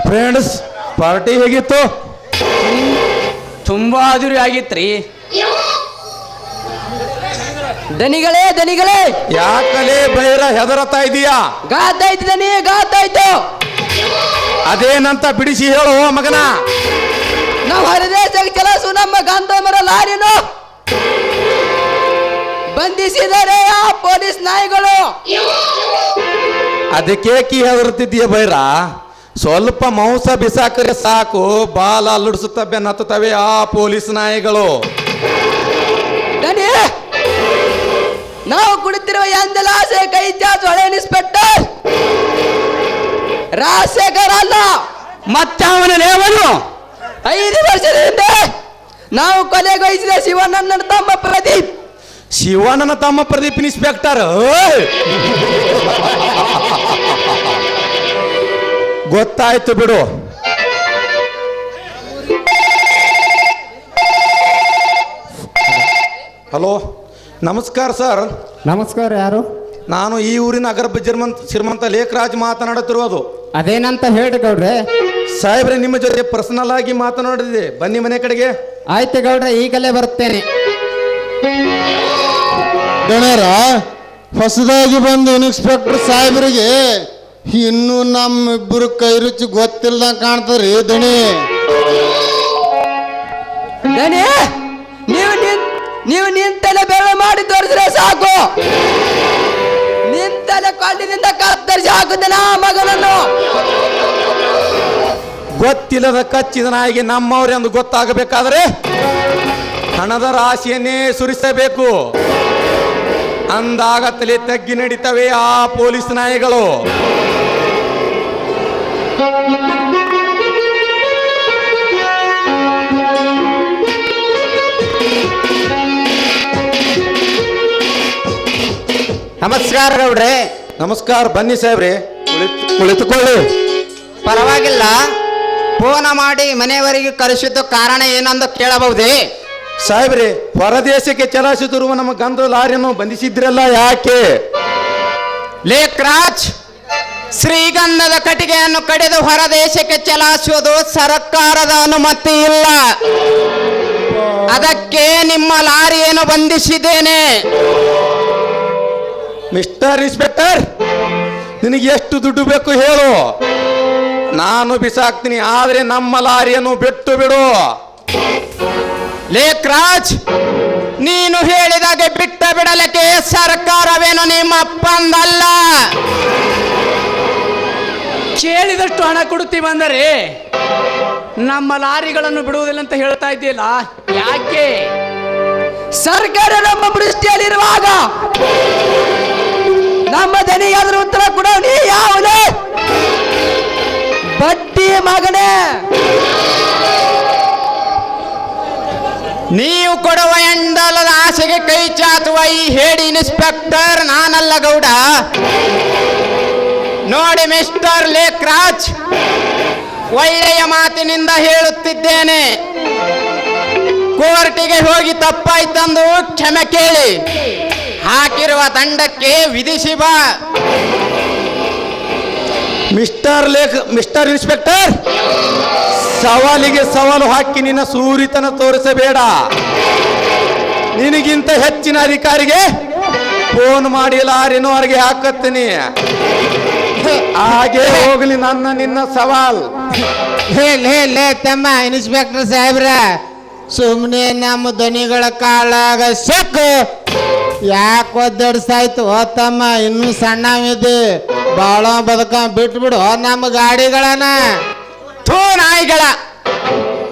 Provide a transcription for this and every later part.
Friends, party ಹೇಗಿತ್ತು? ತುಂಬಾ ಅದುರಿ ಆಗಿತ್ರಿ. ದನಿಗಳೇ ದನಿಗಳೇ, ಯಾಕಲೇ ಬೈರ ಹೆದರತಾ ಇದೀಯಾ? ಗಾತಾಯ್ತು ದನಿ, ಗಾತಾಯ್ತು. ಅದೇನಂತ ಬಿಡಿಸಿ ಹೇಳು ಮಗನ. ನಾವು ಹರದೇಶಕ್ಕೆ ಕೆಲಸ ನಮ್ಮ ಗಾಂಧಮರ ಲಾರಿನು ಬಂಧಿಸಿದರೆ ಆ ಪೊಲೀಸ್ ನಾಯಿಗಳು. ಅದಕ್ಕೆ ಕಿ ಹೆದರ್ತಿದ್ದೀಯ ಬೈರ? ಸ್ವಲ್ಪ ಮಾಂಸ ಬಿಸಾಕರೆ ಸಾಕು, ಬಾಲ ಅಲ್ಲುಡಿಸುತ್ತ ಬೆನ್ನತ್ತವೆ ಆ ಪೊಲೀಸ್ ನಾಯಿಗಳು. ದನಿ, ನಾವು ಕುಳಿತಿರುವ ಎಂದಲಾಸೆ ಕೈ ಚಾಚು ಹಳೆ ಇನ್ಸ್ಪೆಕ್ಟರ್ ರಾಜಶೇಖರ್ ಅಲ್ಲ, ಮತ್ತೆ ಅವನ ಲೇವನು 5 ವರ್ಷದ ಹಿಂದೆ ನಾವು ಕೊಲೆಗೊಳಿಸಿದ ಶಿವಣ್ಣನ ತಮ್ಮ ಪ್ರದೀಪ್. ಶಿವಣ್ಣನ ತಮ್ಮ ಪ್ರದೀಪ್ ಇನ್ಸ್ಪೆಕ್ಟರ್. ಗೊತ್ತಾಯ್ತು ಬಿಡು. ಹಲೋ, ನಮಸ್ಕಾರ ಸರ್. ನಮಸ್ಕಾರ. ಯಾರು? ನಾನು ಈ ಊರಿನ ಅಗರ್ಭ ಶ್ರೀಮಂತ ಲೇಖರಾಜ್ ಮಾತನಾಡುತ್ತಿರುವುದು. ಅದೇನಂತ ಹೇಳಿ ಗೌಡ್ರೆ. ಸಾಹೇಬ್ರೆ, ನಿಮ್ಮ ಜೊತೆ ಪರ್ಸನಲ್ ಆಗಿ ಮಾತನಾಡಿದೆ, ಬನ್ನಿ ಮನೆ ಕಡೆಗೆ. ಆಯ್ತು ಗೌಡ್ರೆ, ಈಗಲೇ ಬರುತ್ತೇನೆ. ಗಣ್ಯರ, ಹೊಸದಾಗಿ ಬಂದ ಇನ್ಸ್ಪೆಕ್ಟರ್ ಸಾಹೇಬರಿಗೆ ಇನ್ನೂ ನಮ್ಮಿಬ್ಬರು ಕೈ ರುಚಿ ಗೊತ್ತಿಲ್ಲ ಕಾಣ್ತದ್ರಿ. ದಣಿ ದನಿ, ನೀವು ನಿಂತಲೆ ಬೆಳೆ ಮಾಡಿ ತೋರಿಸಿದ್ರೆ ಸಾಕು. ನಿಂತಲೆ ಕೊಂಡಿನಿಂದ ಕತ್ತರಿಸಿ ಹಾಕುತ್ತೇನೆ ಆ ಮಗನನ್ನು. ಗೊತ್ತಿಲ್ಲದ ಕಚ್ಚಿದ ನಾಯಿಗೆ ನಮ್ಮವರೆಂದು ಗೊತ್ತಾಗಬೇಕಾದರೆ ಹಣದ ರಾಶಿಯನ್ನೇ ಸುರಿಸಬೇಕು. ಅಂದಾಗ ತಲೆ ತಗ್ಗಿ ನಡೀತವೆ ಆ ಪೊಲೀಸ್ ನಾಯಿಗಳು. ನಮಸ್ಕಾರ ಗೌಡ್ರೆ. ನಮಸ್ಕಾರ, ಬನ್ನಿ ಸಾಹೇಬ್ರೆ, ಕುಳಿತುಕೊಳ್ಳಿ. ಪರವಾಗಿಲ್ಲ. ಫೋನ್ ಮಾಡಿ ಮನೆಯವರಿಗೆ ಕರೆಸಿದ್ದು ಕಾರಣ ಏನಂದು ಕೇಳಬಹುದೇ? ಸಾಹೇಬ್ರೆ, ಹೊರದೇಶಕ್ಕೆ ಚಲಾಯಿಸುತ್ತಿರುವ ನಮ್ಮ ಗಂಧ ಲಾರಿಯನ್ನು ಬಂಧಿಸಿದ್ರಲ್ಲ, ಯಾಕೆ? ಲೇಖರಾಜ್, ಶ್ರೀಗಂಧದ ಕಟ್ಟಿಗೆಯನ್ನು ಕಡಿದು ಹೊರದೇಶಕ್ಕೆ ಚಲಾಯಿಸುವುದು ಸರ್ಕಾರದ ಅನುಮತಿ ಇಲ್ಲ. ಅದಕ್ಕೆ ನಿಮ್ಮ ಲಾರಿಯನ್ನು ಬಂಧಿಸಿದ್ದೇನೆ. ಮಿಸ್ಟರ್ ಇನ್ಸ್ಪೆಕ್ಟರ್, ನಿನಗೆ ಎಷ್ಟು ದುಡ್ಡು ಬೇಕು ಹೇಳು, ನಾನು ಬಿಸಾಕ್ತೀನಿ. ಆದ್ರೆ ನಮ್ಮ ಲಾರಿಯನ್ನು ಬಿಟ್ಟು ಬಿಡು. ಲೇಖರಾಜ್, ನೀನು ಹೇಳಿದಾಗೆ ಬಿಟ್ಟ ಬಿಡಲಿಕ್ಕೆ ಸರ್ಕಾರವೇನು ನಿಮ್ಮ ಅಪ್ಪಂದಲ್ಲ. ಕೇಳಿದಷ್ಟು ಹಣ ಕೊಡುತ್ತೀವಿ ಅಂದರೆ ನಮ್ಮ ಲಾರಿಗಳನ್ನು ಬಿಡುವುದಿಲ್ಲ ಅಂತ ಹೇಳ್ತಾ ಇದ್ದೀಯಲ್ಲ, ಯಾಕೆ? ಸರ್ಕಾರ ನಮ್ಮ ದೃಷ್ಟಿಯಲ್ಲಿರುವಾಗ ನಮ್ಮ ದನಿಗಾದ್ರೂ ಉತ್ತರ ಕೊಡೋ ನೀ ಯಾವನು? ಬಡ್ಡಿ ಮಗನೇ. ನೀವು ಕೊಡುವ ಎಂದಲದ ಆಸೆಗೆ ಕೈ ಚಾಚುವ ಈ ಹೇಡಿ ಇನ್ಸ್ಪೆಕ್ಟರ್ ನಾನಲ್ಲ ಗೌಡ. ನೋಡಿ ಮಿಸ್ಟರ್ ಲೇಖರಾಜ್, ಒಳ್ಳೆಯ ಮಾತಿನಿಂದ ಹೇಳುತ್ತಿದ್ದೇನೆ. ಕೋರ್ಟಿಗೆ ಹೋಗಿ ತಪ್ಪಾಯ್ತಂದು ಕ್ಷಮೆ ಕೇಳಿ, ಹಾಕಿರುವ ದಂಡಕ್ಕೆ ವಿಧಿಸಿ ಬಾ. ಮಿಸ್ಟರ್ ಇನ್ಸ್ಪೆಕ್ಟರ್, ಸವಾಲಿಗೆ ಸವಾಲು ಹಾಕಿ ನಿನ್ನ ಸೂರಿತನ ತೋರಿಸಬೇಡ. ನಿನಗಿಂತ ಹೆಚ್ಚಿನ ಅಧಿಕಾರಿಗೆ ಫೋನ್ ಮಾಡಿ ಲಾರಿನೂ ಹೊರಗೆ ಹಾಕತ್ತೀನಿ. ಹಾಗೆ ಹೋಗಲಿ ನಿನ್ನ ಸವಾಲ್. ಲೇ ತಮ್ಮ ಇನ್ಸ್ಪೆಕ್ಟರ್ ಸಾಹೇಬ್ರ, ಸುಮ್ಮನೆ ನಮ್ಮ ದನಿಗಳ ಕಾಲಾಗ ಸೆಕ್ಕು ಯಾಕೆ ಒದ್ದಾಡ್ಸಾಯ್ತು ತಮ್ಮ? ಇನ್ನೂ ಸಣ್ಣವಿದೆ, ಬಾಳ ಬದುಕ ಬಿಟ್ಬಿಡು ನಮ್ಮ ಗಾಡಿಗಳನ್ನ. ಥೂ ನಾಯಿಗಳ,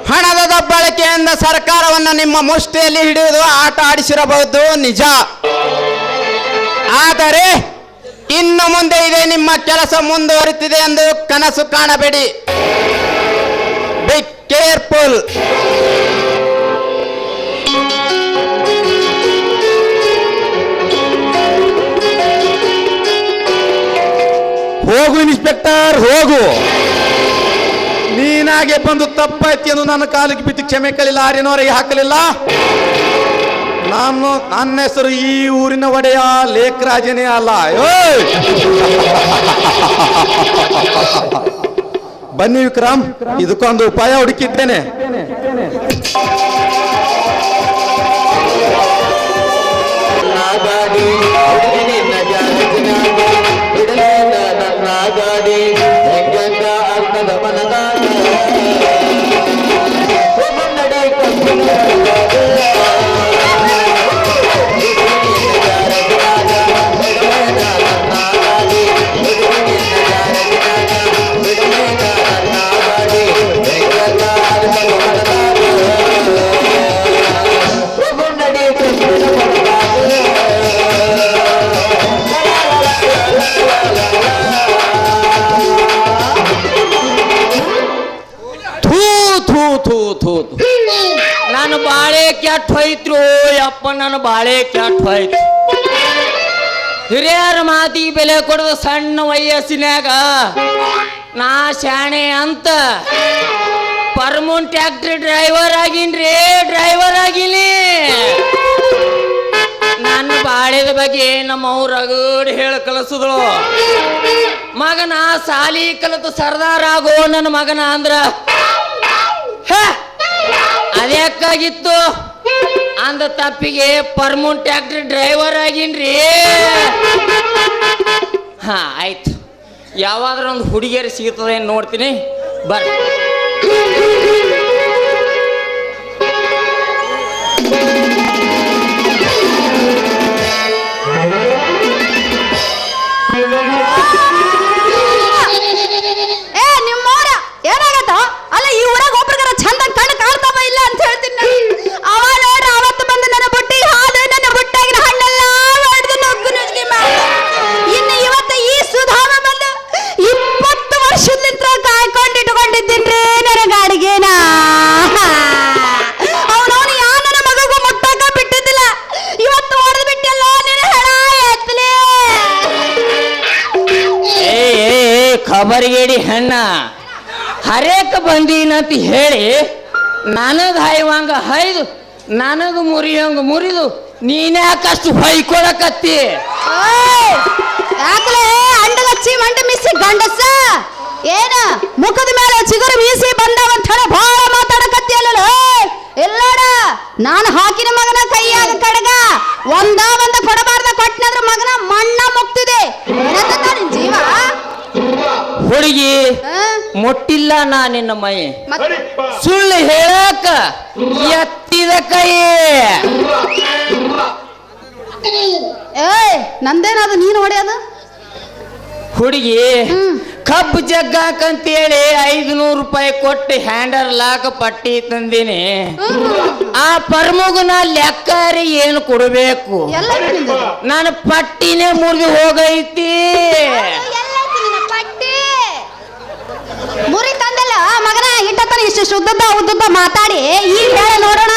ಹಣದ ದಬ್ಬಳಿಕೆಯಿಂದ ಸರ್ಕಾರವನ್ನು ನಿಮ್ಮ ಮುಷ್ಟಿಯಲ್ಲಿ ಹಿಡಿಯುವುದು ಆಟ ಆಡಿಸಿರಬಹುದು ನಿಜ. ಆದರೆ ಇನ್ನು ಮುಂದೆ ಇದೆ ನಿಮ್ಮ ಕೆಲಸ ಮುಂದುವರಿತಿದೆ ಎಂದು ಕನಸು ಕಾಣಬೇಡಿ. Be careful. ಹೋಗು ಇನ್ಸ್ಪೆಕ್ಟರ್, ಹೋಗು. ನೀನಾಗೆ ಬಂದು ತಪ್ಪಾಯ್ತು ಎಂದು ನನ್ನ ಕಾಲಿಗೆ ಬಿದ್ದು ಕ್ಷಮೆ ಕೇಳಿ ಲಾರಿನವರೆಗೆ ಹಾಕಲಿಲ್ಲ. ನನ್ನ ಹೆಸರು ಈ ಊರಿನ ಒಡೆಯ ಲೇಖರಾಜನೇ ಅಲ್ಲ. ಬನ್ನಿ ವಿಕ್ರಮ್, ಇದಕ್ಕೊಂದು ಉಪಾಯ ಹುಡುಕಿದ್ದೇನೆ. ನಾನು ಬಾಳೆ ಕೆಟ್ಟ ಹೋಯ್ತ್ರು ಯಪ್ಪ, ನಾನು ಬಾಳೆ ಕೆಟ್ಟ ಹೋಯ್ತು. ಹಿರಿಯರ ಮಾತಿಗೆ ಬೆಲೆ ಕೊಡದ ಸಣ್ಣ ವಯಸ್ಸಿನಾಗ ನಾ ಶಾಣೆ ಅಂತ ಪರ್ಮನೆಂಟ್ ಟ್ಯಾಕ್ಟ್ರಿ ಡ್ರೈವರ್ ಆಗಿನ್ರಿ, ಡ್ರೈವರ್ ಆಗಿನಿ. ನನ್ನ ಬಾಳೆದ ಬಗ್ಗೆ ನಮ್ಮ ಅವ್ರ ರಗಡ್ ಹೇಳ ಕಲಿಸಿದಳು. ಮಗನ ಸಾಲಿ ಕಲಿತು ಸರ್ದಾರ್ ಆಗೋ ನನ್ನ ಮಗನ ಅಂದ್ರ ಅದ್ಯಾಕಾಗಿತ್ತು ಅಂದ ತಪ್ಪಿಗೆ ಪರ್ಮನೆಂಟ್ ಟ್ಯಾಕ್ಟ್ರಿ ಡ್ರೈವರ್ ಆಗಿನ್ರಿ. ಹಾ ಆಯ್ತು, ಯಾವಾದ್ರೂ ಒಂದು ಹುಡುಗಿಯರು ಸಿಗ್ತದೆ ನೋಡ್ತೀನಿ ಬರ್ರಿ. ಏನಾಗತ್ತ ಅಲ್ಲ, ಈ ಊರಾಗ ಒಬ್ರಿಗಾರ ಚಂದ ಕಣ್ಣು ಕಾಣ್ತಾವ ಇಲ್ಲ ಅಂತ ಹೇಳ್ತೀನಿ. ಅವ ನೋಡ್ರ ಅವತ್ತು ಬಂದು ನನ್ನ ಬುಟ್ಟಿ ಹಾಲು, ನನ್ನ ಬುಟ್ಟಾಗಿನ ಹಣ್ಣೆಲ್ಲ ಹೊಡೆದು ನೊಗ್ಗು ನುಗ್ಗಿ ಇನ್ನು ಇವತ್ತು ಈ ಸುಧಾಮ ಬಂದು 20 ವರ್ಷದಿಂದ ಕಾಯ್ಕೊಂಡು ಇಟ್ಕೊಂಡಿದ್ದೀನ್ರಿ ನನ್ನ ಗಾಡಿಗೆನ. ಅವನವನು ಯಾ ನನ್ನ ಮಗಗೂ ಮುಟ್ಟಾಕ ಬಿಟ್ಟಿದ್ದಿಲ್ಲ, ಇವತ್ತು ಹೊಡೆದು ಬಿಟ್ಟೆಲ್ಲ ನಿನ್ನ ಹೆಣ ಎತ್ತಲೇ. ಖಬರ್ಗೇಡಿ ಹೆಣ್ಣ ಹರೇಕ ಬಂದೀನಂತ ಹೇಳಿ ನನಗೆ ಹಾಯ್ವಂಗ ಹಾಯ್ದು ನನಗೆ ಮುರಿಯಂಗ ಮುರಿದು ನೀನ್ಯಾಕಷ್ಟು ಹೊಯ್ಕೊಳಕತ್ತಿ? ಯಾಕಲೇ ಅಂಡಗಚ್ಚಿ ಮಂಡ ಮಿಸಿ ಗಂಡಸ ಏನ ಮುಖದ ಮೇಲೆ ಚಿಗುರು ಮೀಸಿ ಬಂದವಂತ ಹೇಳಿ ಭಾಳ ಮಾತಾಡಕತ್ತಿ ಅಲ್ಲ. ಎಲ್ಲೋಡ ನಾನು ಹಾಕಿನ ಮಗನ ಕೈಯಾಗ ಕಡಗ ಒಂದ ಕೊಡಬಾರ್ದ ಕೊಟ್ಟನಂದ್ರ ಮಗನ ಮಣ್ಣ ಮುಗ್ತಿದೆ. ಜೀವ ಹುಡುಗಿ ಮುಟ್ಟಿಲ್ಲ ನಾ ನಿನ್ನ ಮೈ, ಸುಳ್ಳು ಹೇಳಕ ಎತ್ತಿದ ಕೈ. ನಂದೇನದು ನೀನು ಹೊಡೆಯೋದು? ಹುಡುಗಿ ಕಬ್ಬು ಜಗ್ಗಾಕಂತೇಳಿ 500 ರೂಪಾಯಿ ಕೊಟ್ಟು ಹ್ಯಾಂಡರ್ ಲಾಕ್ ಪಟ್ಟಿ ತಂದೀನಿ. ಆ ಪರ್ಮಗುನ ಲೆಕ್ಕಾರಿ ಏನು ಕೊಡಬೇಕು? ನಾನು ಪಟ್ಟಿನೇ ಮುರಿದು ಹೋಗೈತಿ. ಮುರಿ ತಂದಲ್ಲ ಮಗನ, ಇಟ್ಟತನ ಇಷ್ಟು ಶುದ್ಧದ ಉದ್ದ ಮಾತಾಡಿ ಈಗ ಹೇಳ ನೋಡೋಣ.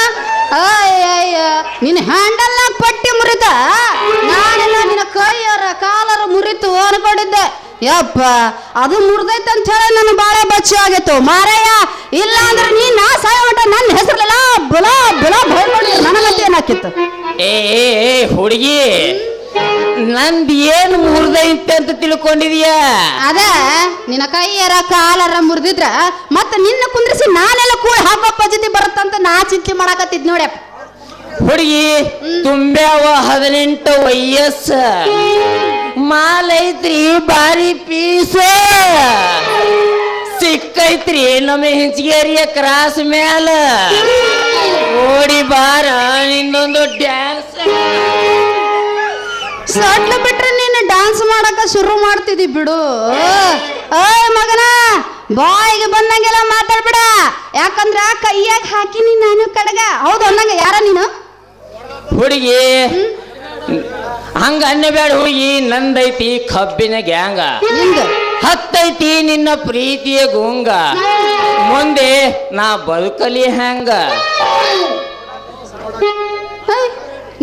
ನಿನ್ನ ಹ್ಯಾಂಡಲ್ ಪಟ್ಟಿ ಮುರಿತ, ನಾನೆಲ್ಲ ನಿನ್ನ ಕೈಯರ ಕಾಲರ ಮುರಿತು ಅನ್ಕೊಂಡಿದ್ದೆ. ಯಪ್ಪ ಅದು ಮುರಿದೈತೆ ಅಂತ ಹೇಳಿ ನನ್ನ ಬಾಳೆ ಬಚ್ಚಿ ಆಗಿತ್ತು ಮಾರಯ್ಯ. ಇಲ್ಲ ಅಂದ್ರೆ ನೀನ್ ನಾ ಸಾಯ ಮಟ್ಟ ನನ್ನ ಹೆಸರಲ್ಲ ಬುಲ ಬುಲ ಭಯಪಡಿ ನನಗಂತ ಏನಾಕಿತ್ತು. ಏ ಹುಡುಗಿ, ನಂದ್ ಏನು ಮುರಿದೈತೆ ಅಂತ ತಿಳ್ಕೊಂಡಿದೀಯ? ಅದ ನಿನ್ನ ಕೈಯರ ಕಾಲರ ಮುರಿದಿದ್ರ ಮತ್ತ ನಿನ್ನ ಕುಂದ್ರಿಸಿ ನಾನೆಲ್ಲ ಕೂಡ ಹಬ್ಬ ಪದ್ಧತಿ ಬರುತ್ತಂತ ನಾ ಚಿಂತೆ ಮಾಡಕತ್ತಿದ್ ನೋಡ್ಯಪ್ಪ. ಹುಡುಗಿ ತುಂಬ್ಯಾವ 18 ವಯಸ್ಸ, ಮಾಲೈತ್ರಿ ಬಾರಿ ಪೀಸ ಸಿಕ್ಕೈತ್ರಿ ನಮ್ಮ ಹಿಂಚಗೇರಿಯ ಕ್ರಾಸ್ ಮ್ಯಾಲ. ಓಡಿ ಬಾರ ಇನ್ನೊಂದು ಡ್ಯಾನ್ಸ್. ಸೊಟ್ಲು ಬಿಟ್ರೆ ನೀನು ಡಾನ್ಸ್ ಮಾಡಕ ಶುರು ಮಾಡ್ತಿದ್ದಿ ಬಿಡು. ಮಗನ ಬಾಯಿಗೆ ಬಂದಂಗೆಲ್ಲ ಮಾತಾಡ್ಬಿಡ, ಯಾಕಂದ್ರ ಕೈಯಾಗ ಹಾಕಿನಿ ನಾನು ಕಡಗ. ಹೌದು ಅನ್ನಂಗ ಯಾರ ನೀನು? ಹುಡುಗಿ ಹಂಗ ಅನ್ನಬೇಡ ಹುಡುಗಿ, ನಂದೈತಿ ಕಬ್ಬಿನ ಗ್ಯಾಂಗ, ಹತ್ತೈತಿ ನಿನ್ನ ಪ್ರೀತಿಯ ಗುಂಗ, ಮುಂದೆ ನಾ ಬದುಕಲಿ ಹೆಂಗ?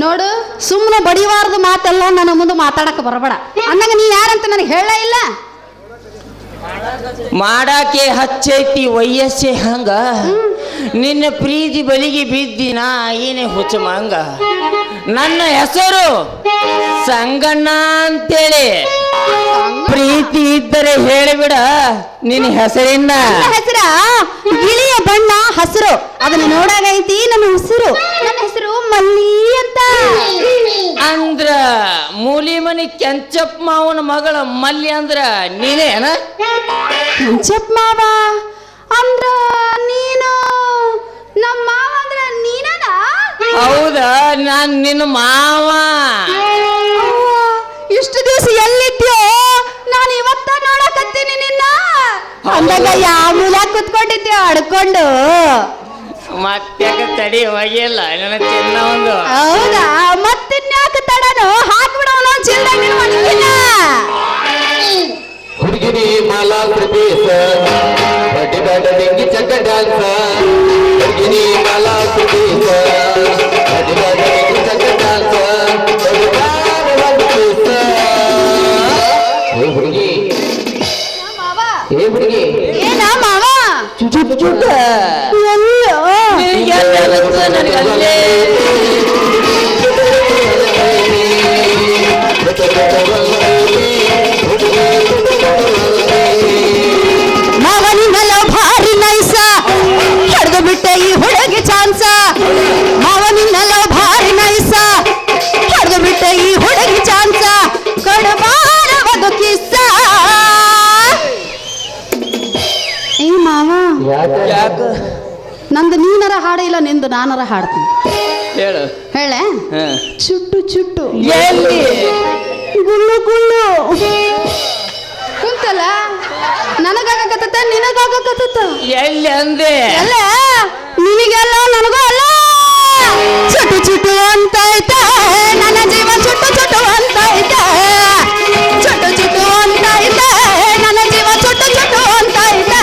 ನೋಡು, ಸುಮ್ಮನೆ ಬಡಿವಾರದು ಮಾತೆಲ್ಲ ನನ್ನ ಮುಂದೆ ಮಾತಾಡಕ ಬರಬೇಡ. ಅನ್ನಂಗ ನೀ ಯಾರಂತ ನನಗೆ ಹೇಳ ಇಲ್ಲ. ಮಾಡಾಕೆ ಹಚ್ಚೈತಿ ವಯಸ್ಸೆ ಹಂಗ, ನಿನ್ನ ಪ್ರೀತಿ ಬಲಿಗೆ ಬಿದ್ದಿನ ಏನೇ ಹುಚ್ಚ ಮಂಗ. ನನ್ನ ಹೆಸರು ಸಂಗಣ್ಣ ಅಂತೇಳಿ. ಪ್ರೀತಿ ಇದ್ದರೆ ಹೇಳಿಬಿಡ ನಿನ್ನ ಹೆಸರಿನ. ನನ್ನ ಹೆಸರ ಗಿಳಿಯ ಬಣ್ಣ ಹಸಿರು, ಅದನ್ನ ನೋಡಾಗೈತಿ ನನ್ನ ಉಸಿರು. ನನ್ನ ಹೆಸರು ಮಲ್ಲಿ ಅಂತ. ಅಂದ್ರ ಮೂಲಿ ಮನಿ ಕೆಂಚಪ್ಪ ಮಾವನ ಮಗಳ ಮಲ್ಲಿ ಅಂದ್ರ ನೀನೇನ? ಕೆಂಚಪ್ಪ ಮಾವ ಅಂದ್ರ ನೀನು ನಮ್ಮ ಮಾವ ಅಂದ್ರ ನೀನದ? ಹೌದಾ, ನಾನ್ ನಿನ್ನ ಮಾವ. ಇಷ್ಟು ದಿವಸ ಎಲ್ಲಿದ್ಯೋ? ನಾನು ಇವತ್ತ ನೋಡಕತ್ತೀನಿ ನಿನ್ನ. ಅಂದಾಗ ಯಾವ ಮೂಲ ಕುತ್ಕೊಂಡಿದ್ಯೋ ಅಡ್ಕೊಂಡು? ಮತ್ತ್ಯಾಕ ತಡಿ ಹೋಗಿಲ್ಲ ನನ್ನ ಚಿನ್ನ ಒಂದು. ಹೌದಾ, ಮತ್ತಿನ್ಯಾಕ ತಡನು ಹಾಕ್ಬಿಡೋಣ ಚಿಲ್ದಂಗಿನ ಮನಿಗಿನ. ಹುಡುಗಿನಿ ಮಾಲಾ ಪ್ರದೇಶ ಬಡ್ಡಿ ಬೇಡ ಡೆಂಗಿ ಚಕ್ಕ ಡ್ಯಾನ್ಸ. ಹುಡುಗಿನಿ ಮಾಲಾ ಪ್ರದೇಶ ಬಡ್ಡಿ ಬೇಡ ಡೆಂಗಿ ಚಕ್ಕ ಡ್ಯಾನ್ಸ. ಏ ಹುಡುಗಿ, ಏ ಹುಡುಗಿ, ಏನ ಮಾವ? ಚುಟ ಎಲ್ಲೋ? ನನಗಲ್ಲೇ ಮಾವನಿನಲ್ಲ ಭಾರಿ ನೈಸ, ಹಿಡ್ದು ಬಿಟ್ಟೆ ಈ ಹುಡುಗಿ ಚಾನ್ಸ. ಮಾವನಿನಲ್ಲ ಭಾರಿ ನೈಸ, ಹಿಡ್ದು ಬಿಟ್ಟೆ ಈ ಹುಡುಗಿ ಚಾನ್ಸ. ಕೊಡಬಾರವದು ಕಿಸ್ಸ. ಏ ಮಾವ, ಯಾಕ ನಂದು ನೀನರ ಹಾಡ ಇಲ್ಲ, ನಿಂದು ನಾನರ ಹಾಡ್ತೀನಿ. ಹೇಳು. ಹೇಳೆ? ಹ. ಚುಟ್ಟು ಚುಟ್ಟು ಎಲ್ಲಿ? ಗುಳ್ಳು ಗುಳ್ಳು ಕುಂತಲ್ಲ, ನನಗಾಗತ್ತ ನಿನಗಾಗತ್ತ. ಎಲ್ಲಿ ಅಂದೆ? ಅಲ್ಲ ನಿನಗೆಲ್ಲ ನನಗೂ ಅಲ್ಲ. ಚುಟ್ಟು ಚುಟ್ಟು ಅಂತೈತೆ ನನ್ನ ಜೀವ, ಚುಟ್ಟು ಚುಟ್ಟು ಅಂತೈತೆ. ಚುಟ್ಟು ಚುಟ್ಟು ಅಂತೈತೆ ನನ್ನ ಜೀವ, ಚುಟ್ಟು ಚುಟ್ಟು ಅಂತೈತೆ.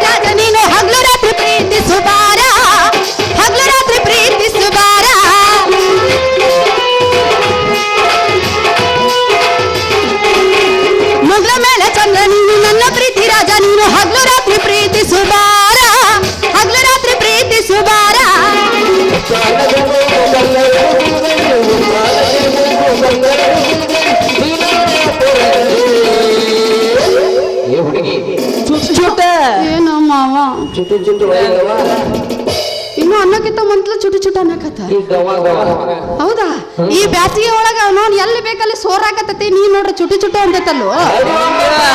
ರಾಜ ನೀನು ಹಗ್ಲು ರಾತ್ರಿ ಪ್ರೀತಿಸು ಬಾರ, ಹಗ್ಲು ರಾತ್ರಿ ಪ್ರೀತಿಸು ಬಾರ. ಮುಗ್ಲ ಮೇಲೆ ಚಂದ್ರ ನೀನು ನನ್ನ ಪ್ರೀತಿ ರಾಜ, ನೀನು ಹಗ್ಲು ರಾತ್ರಿ ಪ್ರೀತಿಸು ಬಾರ, ಹಗ್ಲು ರಾತ್ರಿ ಪ್ರೀತಿಸು ಬಾರ. ಏ ಹುಡುಗಿ, ಚುಟ ಏನೋ ಮಾವ, ಚುಟು ಚುಟು ಒಳಗವ, ಇನ್ನು ಅನ್ನಕ್ಕಿಂತ ಮೊದ್ಲು ಚುಟು ಚುಟು ಅನ್ನಕತ್ತ. ಈ ಗವ ಗವ. ಹೌದಾ? ಈ ಬ್ಯಾಸಿಗೆ ಒಳಗ ನೋಡ್ ಎಲ್ಲಿ ಬೇಕಲ್ಲಿ ಸೋರಾಕತ್ತತಿ, ನೀ ನೋಡ್ರಿ ಚುಟು ಚುಟು ಅಂತೈತಲ್ವ?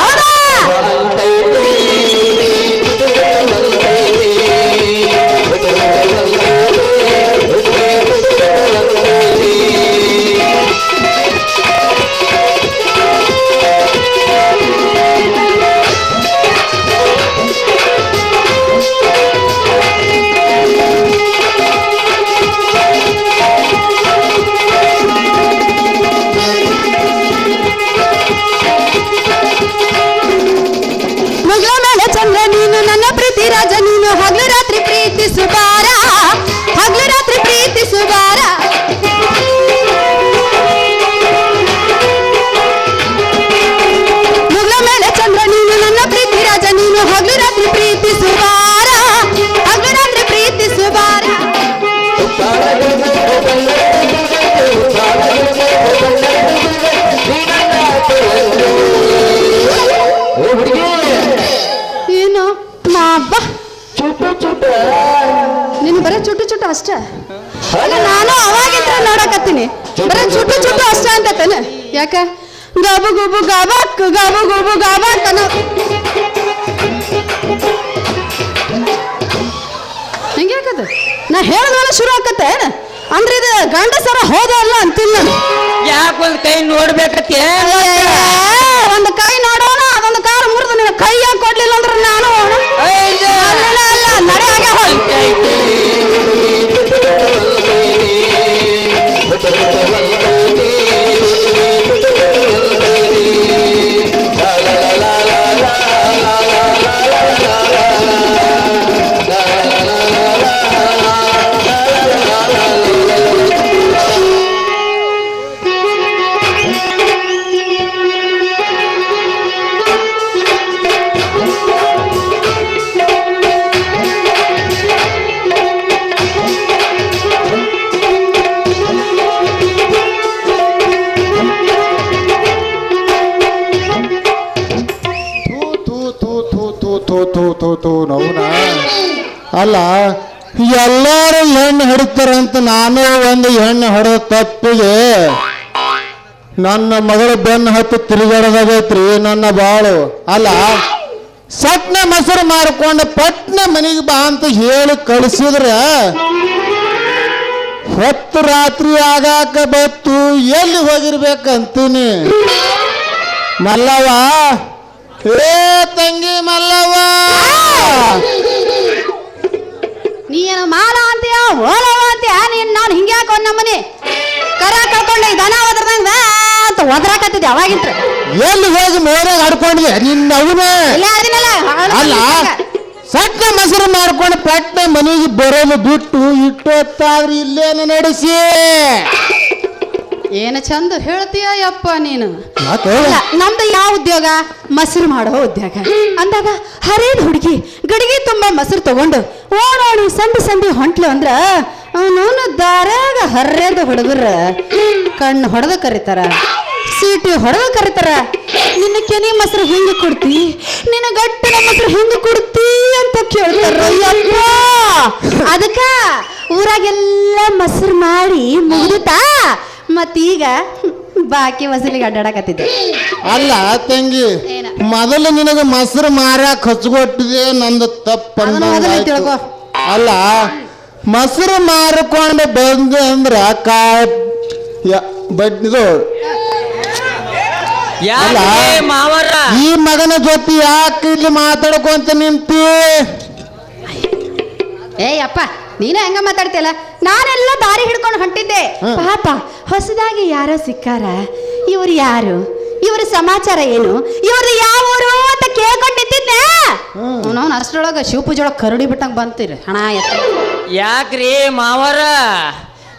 ಹೌದಾ? ಮುಗ್ಲ ಮೇಲೆ ಚಂದ್ರ ನೀನು ನನ್ನ ಪ್ರೀತಿ ರಾಜ, ನೀನು ಹಗ್ಲು ರಾತ್ರಿ ಪ್ರೀತಿಸು ಬಾರ, ಹಗ್ಲು ರಾತ್ರಿ ಪ್ರೀತಿಸು ಬಾರ. ಮುಗ್ಲ ಮೇಲೆ ಚಂದ್ರ ನೀನು ನನ್ನ ಪ್ರೀತಿ ರಾಜ, ನೀನು ಹಗ್ಲು ರಾತ್ರಿ ಪ್ರೀತಿಸು ಬಾರ, ಹಗ್ಲು ರಾತ್ರಿ ಪ್ರೀತಿಸು ಬಾರ. ಏನು ಮಾಬ್ಬ, ನೀನು ಬರೀ ಚುಟ್ಟು ಚುಟ್ಟು ಅಷ್ಟೇ. ಅಲ್ಲ ನಾನು ಅವಾಗಿದ್ರೆ ನೋಡಕತ್ತೀನಿ, ಬರೀ ಚುಟ್ಟು ಚುಟ್ಟು ಅಷ್ಟೇ ಅಂತತೇನೆ. ಯಾಕೆ ಗಬು ಗುಬು ಗಬಕ್ ಗಬು ಗುಬು ಗಬಕ್ ಅನ್ನೋ ಹಿಂಗ್ಯಾಕದ? ನಾ ಹೇಳಿದ್ಮೇಲೆ ಶುರು ಆಕತ್ತೆ ಅಂದ್ರೆ ಇದು ಗಂಡಸರ ಹೋದ ಅಲ್ಲ ಅಂತಿಲ್ಲ ನಾನು. ಯಾಕೆ ಒಂದ್ ಕೈ ನೋಡ್ಬೇಕತ್ತೆ? ಒಂದು ಕೈ ನೋಡೋಣ, ಅದೊಂದು ಕಾಲು ಮುರಿದು ನಿನ್ನ ಕೈ ಯಾಕೆ ಕೊಡ್ಲಿಲ್ಲ ಅಂದ್ರೆ ನಾನು ಅಲ್ಲ ನಡೆ ಹಾಗೆ ಹೋಗಿ. ಅಲ್ಲ ಎಲ್ಲಾರು ಹೆಣ್ಣು ಹೊಡಿತಾರಂತ ನಾನು ಒಂದು ಹೆಣ್ಣು ಹೊಡೆದ ತಪ್ಪಿಗೆ ನನ್ನ ಮಗಳು ಬೆನ್ನು ಹತ್ತು ತಿರುಗಾಡೋದಾಗೈತ್ರಿ ನನ್ನ ಬಾಳು. ಅಲ್ಲ ಸಟ್ನೆ ಮೊಸರು ಮಾರ್ಕೊಂಡು ಪಟ್ನೆ ಮನೆಗೆ ಬಾ ಅಂತ ಹೇಳಿ ಕಳಿಸಿದ್ರ ಹೊತ್ತು ರಾತ್ರಿ ಆಗಾಕ ಬತ್ತು ಎಲ್ಲಿ ಹೋಗಿರ್ಬೇಕಂತೀನಿ. ಮಲ್ಲವ್ವ, ಏ ತಂಗಿ ಮಲ್ಲವ್ವ, ನೀ ಏನು ಮಾಲ ಅಂತೀಯ ಓಲವ ಅಂತೀಯ? ನೀನ್ ನಾನು ಹಿಂಗ್ಯಾಕ ಒಂದ್ ನಮ್ಮನೆ ಕರ ಕಳ್ಕೊಂಡೆ ದನ ಒದ್ರದಂಗ ಅಂತ ಒದ್ರಾಕತ್ತಿದ್ದೆ ಅವಾಗಿಂತ್ರ. ಎಲ್ಲಿ ಹೋಗಿ ಮೇರೆಗೆ ಆಡ್ಕೊಂಡಿದೆ ನಿನ್ನ ಅವನೇ. ಇಲ್ಲ ಅದನ್ನೆಲ್ಲ ಅಲ್ಲ ಸಟ್ನೆ ಮೊಸರು ಮಾಡ್ಕೊಂಡು ಪಟ್ನೆ ಮನೆಗೆ ಬರೋದು ಬಿಟ್ಟು ಇಟ್ಟೊತ್ತಾದ್ರೆ ಇಲ್ಲೇನು ನಡೆಸಿ. ಏನು ಚಂದ ಹೇಳ್ತೀಯ ಯಪ್ಪ ನೀನು. ಯಾಕೆ? ಅಲ್ಲ, ನಮ್ದು ಯಾವ ಉದ್ಯೋಗ? ಮೊಸರು ಮಾಡೋ ಉದ್ಯೋಗ ಅಂದಾಗ ಹರೇದ್ ಹುಡುಗಿ ಗಡಿಗೆ ತುಂಬಾ ಮೊಸರು ತಗೊಂಡು ಓಡೋಡಿ ಸಂದಿ ಹೊಂಟ್ಲು ಅಂದ್ರ ಅವನು ದಾರಾಗ ಹರ್ರೆದ ಹುಡುಗರ ಕಣ್ಣು ಹೊಡೆದ ಕರೀತಾರ, ಸೀಟಿ ಹೊಡೆದ ಕರೀತಾರ. ನಿನ್ನ ಕೆನೆ ಮೊಸರು ಹೆಂಗೆ ಕೊಡ್ತಿ, ನಿನ್ನ ಗಟ್ಟಿನ ಮೊಸರು ಹೆಂಗೆ ಕೊಡ್ತಿ ಅಂತ ಕೇಳ್ತಾರ. ಯಪ್ಪ ಅದಕ್ಕ ಊರಾಗೆಲ್ಲ ಮೊಸರು ಮಾಡಿ ಮುಗಿದುತ್ತಾ ಮತ್ತೀಗ ಬಾಕಿ ವಸೂಲಿಗೆ ಅಡ್ಡಾಡಕತ್ತಿದ್ದೆ. ಅಲ್ಲ ತಂಗಿ, ಮೊದಲು ನಿನಗೆ ಮೊಸರು ಮಾರಾಕ್ ಹಚ್ಕೊಟ್ಟಿದೆ ನಂದು ತಪ್ಪು. ಅಲ್ಲ ಮೊಸರು ಮಾರಿಕೊಂಡು ಬಂದೆ ಅಂದ್ರ ಬಡ್ಡಿದು ಅಲ್ಲ ಮಾವರ ಈ ಮಗನ ಜೊತೆ ಯಾಕೆ ಇಲ್ಲಿ ಮಾತಾಡ್ಕೊಂತ ನಿಂತಿ? ಅಪ್ಪ ನೀನೇ ಹಂಗ ಮಾತಾಡ್ತಿಯಲ್ಲ. ನಾನೆಲ್ಲ ದಾರಿ ಹಿಡ್ಕೊಂಡು ಹೊಂಟಿದ್ದೆ. ಪಾಪ ಹೊಸದಾಗಿ ಯಾರೋ ಸಿಕ್ಕಾರ, ಇವ್ರು ಯಾರು, ಇವ್ರ ಸಮಾಚಾರ ಏನು, ಇವ್ರದ್ದು ಯಾವ ಊರು ಅಂತ ಕೇಳ್ಕೊಂಡಿದ್ದೆ. ನಾವು ಅಷ್ಟರೊಳಗ ಶಿವಪೂಜೊಳಗೆ ಕರಡಿ ಬಿಟ್ಟಂಗೆ ಬಂತೀರಿ ಹಣ ಎತ್ತ. ಯಾಕ್ರಿ ಮಾವರ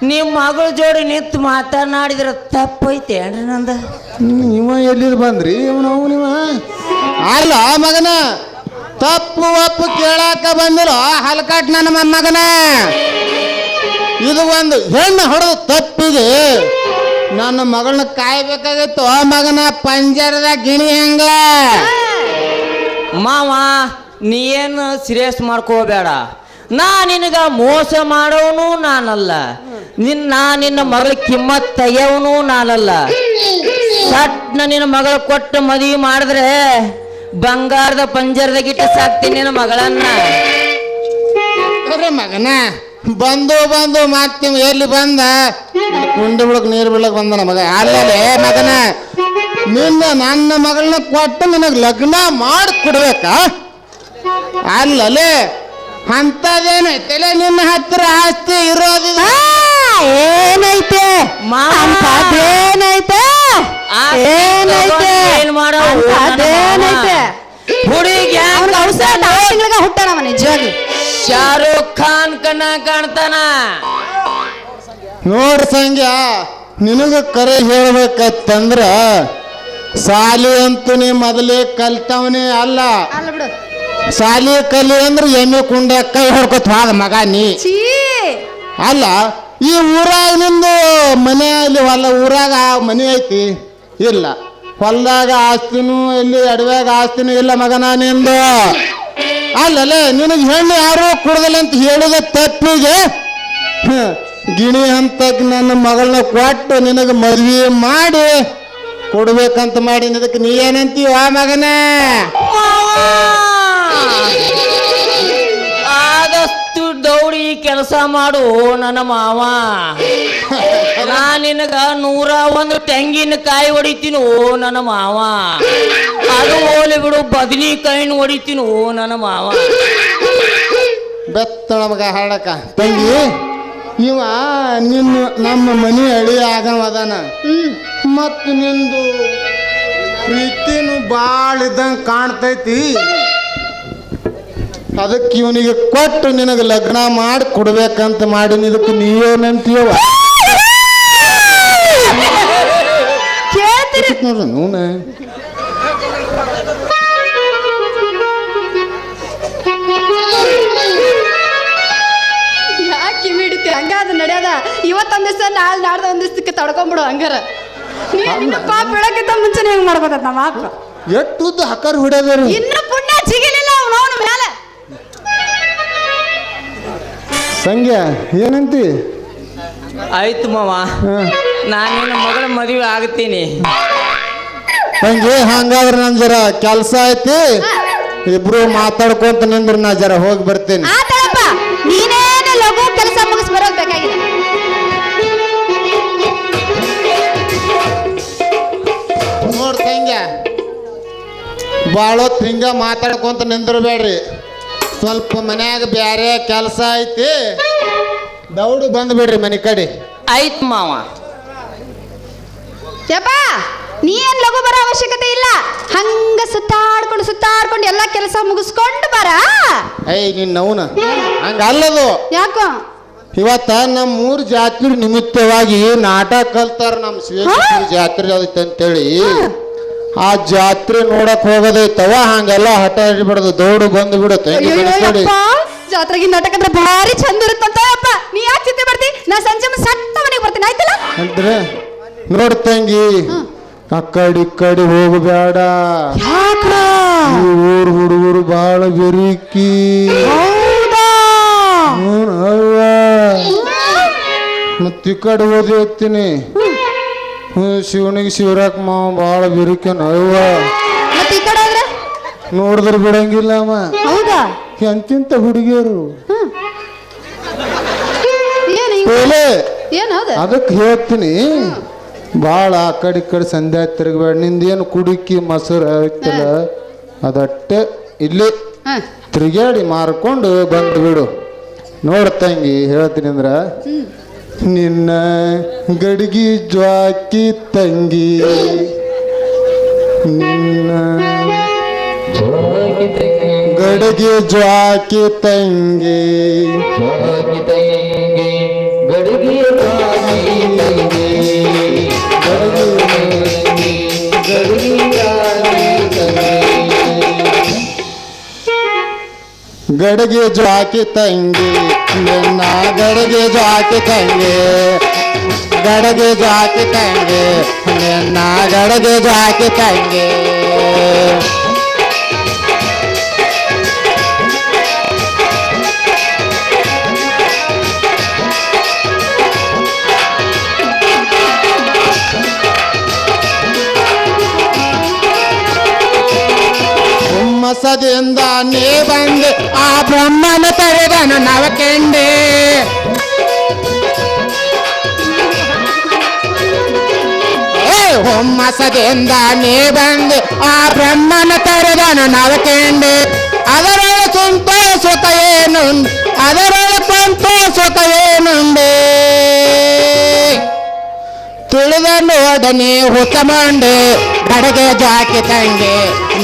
ನಿಮ್ಮ ಮಗಳ ಜೋಡಿ ನಿಂತು ಮಾತನಾಡಿದ್ರ ತಪ್ಪೈತೆ ಅಣ್ಣ ನಂದ. ಇವ ಎಲ್ಲಿ ಬಂದ್ರಿ ನೀವು? ಅಲ್ಲ ಮಗನ ತಪ್ಪು ಒಪ್ಪು ಕೇಳಾಕ ಬಂದಿರೋ ಹಲ್ಕಾಟ್ ನನ್ನ ಮೊಮ್ಮಗನ. ಇದು ಒಂದು ಹೆಣ್ಣು ಹೊಡೆದು ತಪ್ಪಿಗೆ ನನ್ನ ಮಗಳನ್ನ ಕಾಯ್ಬೇಕಾಗಿತ್ತು. ಆ ಮಗನ ಪಂಜರದ ಗಿಣಿ ಹಂಗ. ಮಾವ ನೀ ಏನು ಸೀರಿಯಸ್ ಮಾಡ್ಕೋಬೇಡ. ನಾ ನಿನಗ ಮೋಸ ಮಾಡೋನು ನಾನಲ್ಲ, ನಿನ್ನ ಮಗಳ ಕಿಮ್ಮತ್ ತೆಗೆಯವನು ನಾನಲ್ಲ. ಸಟ್ನ ನಿನ್ನ ಮಗಳ ಕೊಟ್ಟು ಮದುವೆ ಮಾಡಿದ್ರೆ ಬಂಗಾರದ ಪಂಜರದ ಗಿಟ್ಟ ಸಾಕ್ತೀನಿ ನಿನ್ನ ಮಗಳನ್ನ. ಮಗನ ಬಂದು ಮತ್ತೆ ಎಲ್ಲಿ ಬಂದ ಕುಂಡಿ ಬಿಳಕ್ ನೀರು ಬಿಳಕ್ ಬಂದ ಮಗ. ಅಲ್ಲೇ ಮಗನ ನನ್ನ ಮಗಳನ್ನ ಕೊಟ್ಟು ನಿನಗೆ ಲಗ್ನ ಮಾಡಿ ಕೊಡ್ಬೇಕಾ? ಅಲ್ಲೇ ಅಂತದೇನೈತೆ ನಿನ್ನ ಹತ್ರ ಆಸ್ತಿ ಇರೋದಿಲ್ಲ. ಏನೈತೆ ಏನೈತೆ ಏನೈತೆ ಹುಡುಗಿ ಹುಟ್ಟಾನವ ನಿಜವಾಗಿ. ಶಾರುಖ್ ಖಾನ್ ಕಣ್ಣ ಕಾಣ್ತಾನ. ನೋಡ್ ಸಂಗ್ಯ, ನಿನಗ ಕರೆ ಹೇಳ್ಬೇಕಂದ್ರ ಸಾಲಿ ಅಂತೂ ನೀ ಮೊದಲೇ ಕಲ್ತವನೇ ಅಲ್ಲ. ಸಾಲಿ ಕಲಿ ಅಂದ್ರೆ ಎಮ್ಮೆ ಕುಂಡ ಕೈ ಹೊಡ್ಕೊತ ಹೋದ ಮಗ ನೀ. ಅಲ್ಲ ಈ ಊರಾಗ ನಿಂದು ಮನೆ ಅಲ್ಲಿ ಹೊಲ ಊರಾಗ ಮನೆ ಐತಿ ಇಲ್ಲ, ಹೊಲದಾಗ ಆಸ್ತಿನೂ ಇಲ್ಲಿ, ಅಡವ್ಯಾಗ ಆಸ್ತಿನೂ ಇಲ್ಲ ಮಗನ ನಿಂದು. ಅಲ್ಲೇ ನಿನಗೆ ಹೆಣ್ಣು ಯಾರು ಕೊಡದಲ್ಲ ಅಂತ ಹೇಳುದ ತಪ್ಪಿಗೆ ಗಿಣಿ ಅಂತ ನನ್ನ ಮಗಳನ್ನ ಕೊಟ್ಟು ನಿನಗೆ ಮದುವೆ ಮಾಡಿ ಕೊಡ್ಬೇಕಂತ ಮಾಡಿ ಇದಕ್ಕೆ ನೀ ಏನಂತೀವ ಮಗನೇ? ಆದಷ್ಟು ದೌಡಿ ಕೆಲಸ ಮಾಡು ನನ್ನ ಮಾವ. ನಾ ನಿನಗ 101 ತೆಂಗಿನಕಾಯಿ ಹೊಡಿತೀನೋ ನನ್ನ ಮಾವ. ಅದು ಹೋಲಿ ಬಿಡು, ಬದನಿಕಾಯಿನ ಹೊಡಿತೀನೋ ನನ್ನ ಮಾವ. ಬೆತ್ತಳ ಮಗ ಹಾಡಕ ತಂಗಿ, ಇವ ನಿನ್ನ ನಮ್ಮ ಮನೆ ಅಳಿ ಆಗವದಾನ. ಮತ್ತು ನಿಂದು ಪ್ರೀತಿನೂ ಭಾಳ ಇದ್ದಂಗೆ ಕಾಣ್ತೈತಿ. ಅದಕ್ಕೆ ಇವನಿಗೆ ಕೊಟ್ಟು ನಿನಗೆ ಲಗ್ನ ಮಾಡಿ ಕೊಡ್ಬೇಕಂತ ಮಾಡಿ ಇದಕ್ಕೆ ನೀವೇನಂತೀವ? ನೋಡ್ರಿ ನೂನ ಯಾಕೆ ಮಿಡಿತಿ ಹಂಗ? ಅದು ನಡೆಯದ ಇವತ್ತೊಂದ್ ದಿವಸ ನಾಳೆ ನಾಡ್ದ ಒಂದ್ ದಿವಸಕ್ಕೆ ತಡ್ಕೊಂಬಿಡು ಹಂಗಾರ. ನೀನು ಪಾಪ ಬೆಳಕಿಂತ ಮುಂಚೆನೆ ಹೆಂಗ್ ಮಾಡ್ಬೋದ ನಮ್ಮ ಅಪ್ಪ? ಎಷ್ಟು ಹಕ್ಕರ್ ಹೊಡ್ಯದ ಇನ್ನು ಪುಣ್ಯ ಸಿಗಲಿಲ್ಲ ಅವನ ಮೇಲೆ. ಸಂಗ್ಯಾ ಏನಂತಿ ಆಯ್ತು ಮಾವ, ನಾನು ನಿನ್ನ ಮಗಳ ಮದುವೆ ಆಗ್ತೀನಿ. ತಂಗಿ ಹಂಗಾದ್ರೆ ನನ್ ಜರ ಕೆಲಸ ಐತಿ, ಇಬ್ರು ಮಾತಾಡ್ಕೊಂತ ನಿಂದ್ರ ನಾ ಜರ ಹೋಗಿ ಬರ್ತೇನೆ. ಆತಳಪ್ಪ, ನೀನೇನು ಲಘು ಕೆಲಸ ಮುಗಿಸ್ ಬರೋದ್ ಬೇಕಾಗಿದೆ. ನೋಡ್ ತಂಗ್ಯ, ಬಾಳೊತ್ತು ಹಿಂಗ ಮಾತಾಡ್ಕೊಂತ ನಿಂದಿರ್ಬೇಡ್ರಿ. ಸ್ವಲ್ಪ ಮನ್ಯಾಗ ಬ್ಯಾರೆ ಕೆಲಸ ಐತಿ, ದೌಡು ಬಂದ್ಬಿಡ್ರಿ ಮನೆ ಕಡೆ. ಆಯ್ತು ಮಾವ. ಯಪ್ಪ, ನೀ ಏನ್ ಲಘು ಬರೋ ಅವಶ್ಯಕತೆ ಇಲ್ಲ. ಹಂಗ ಸುತ್ತಾಡ್ಕೊಂಡು ಎಲ್ಲಾ ಕೆಲಸ ಮುಗಿಸ್ಕೊಂಡು ಬರ. ನಿನ್ನವನ ಹಂಗ ಅಲ್ಲದು. ಯಾಕೋ? ಇವತ್ತ ನಮ್ಮ ಮೂರು ಜಾತ್ರೆ ನಿಮಿತ್ತವಾಗಿ ನಾಟಕ ಕಲ್ತಾರ. ನಮ್ಮ ಶಿವೇಶ್ವರ ಜಾತ್ರೆ ಐತೆ ಅಂತೇಳಿ ಆ ಜಾತ್ರೆ ನೋಡಕ್ ಹೋಗೋದೈತವ. ಹಂಗೆಲ್ಲ ಹಠ ಹಿಡಿಬಿಡೋದು, ದೌಡು ಬಂದು ಬಿಡುತ್ತೆ. ಜಾತ್ರೆಗೆ ನಾಟಕ ಅಂದ್ರೆ ಭಾರಿ ಚಂದ ಇರುತ್ತಂತ. ಅಪ್ಪ, ನೀ ಯಾಕೆ ಚಿಂತೆ ಮಾಡ್ತಿ? ನಾ ಸಂಜೆ ಸಟ್ಟ ಮನೆಗೆ ಬರ್ತೀನಿ, ಆಯ್ತಲ್ಲ? ಅಂದ್ರೆ ನೋಡ್ತಂಗಿ, ಆ ಕಡೆ ಹೋಗಬೇಡ. ಈ ಊರ್ ಹುಡುಗರು ಬಾಳ ಬೆರಿಕಿ. ಮತ್ತ ಈ ಕಡೆ ಓದಿ ಹೋಗ್ತೀನಿ. ಶಿವನಿಗೆ ಶಿವರಾಕ್ ಮಾವ ಬಾಳ ಬೆರಿಕನ. ಮತ್ತೆ ಈ ಕಡೆ ಹೋದ್ರೆ ನೋಡಿದ್ರೆ ಬಿಡಂಗಿಲ್ಲ ಅವ. ಹೌದಾ? ಎಂತಿಂತ ಹುಡುಗಿಯರು ಏನದ? ಅದಕ್ಕೆ ಹೇಳ್ತೀನಿ, ಭಾಳ ಆ ಕಡೆ ಈ ಕಡೆ ಸಂಧ್ಯಾ ತಿರುಗಬೇಡ. ನಿಂದೇನು ಕುಡುಕಿ ಮೊಸರು ಐತಲ್ಲ ಅದಟ್ಟೆ ಇಲ್ಲಿ ತಿರುಗಾಡಿ ಮಾರ್ಕೊಂಡು ಬಂದು ಬಿಡು. ನೋಡ್ತಂಗಿ ಹೇಳ್ತೀನಿ ಅಂದ್ರ, ನಿನ್ನ ಗಡಿಗೆ ಜ್ವಾಕಿ ತಂಗಿ, ನಿನ್ನ ಗಡಿಗೆ ಜ್ವಾಕಿ ತಂಗಿ, ಗಡಿಗೆ ಜ್ವಾಕಿ ತಂಗಿ, ನಿನ್ನ ಗಡಿಗೆ ಜ್ವಾಕಿ ತಂಗಿ, ಗಡಿಗೆ ಜ್ವಾಕಿ ತಂಗಿ, ನಿನ್ನ ಗಡಿಗೆ ಜ್ವಾಕಿ ತಂಗಿ. ಹುಮ್ಮಸದಿಂದ ನೀ ಬಂದೆ, ಆ ಬ್ರಹ್ಮನ ತಡೆದನು ನವಕೆಂಡೆ. ಹುಮ್ಮಸದಿಂದ ನೀ ಬಂದೆ, ಆ ಬ್ರಹ್ಮನ ತಡೆದನು ನವಕೆಂಡೆ. ಅದರೊಳ ಸಂತೋಷತ ಏನುಂಡೆ, ಅದರೊಳ ಸಂತೋಷತ ಏನುಂಡೆ. ತಿಳಿದ ನೋಡನೆ ಹುತ್ತಮಂಡೆ, ಗಡಗೆ ಜಾಕಿ ತಂಗೆ,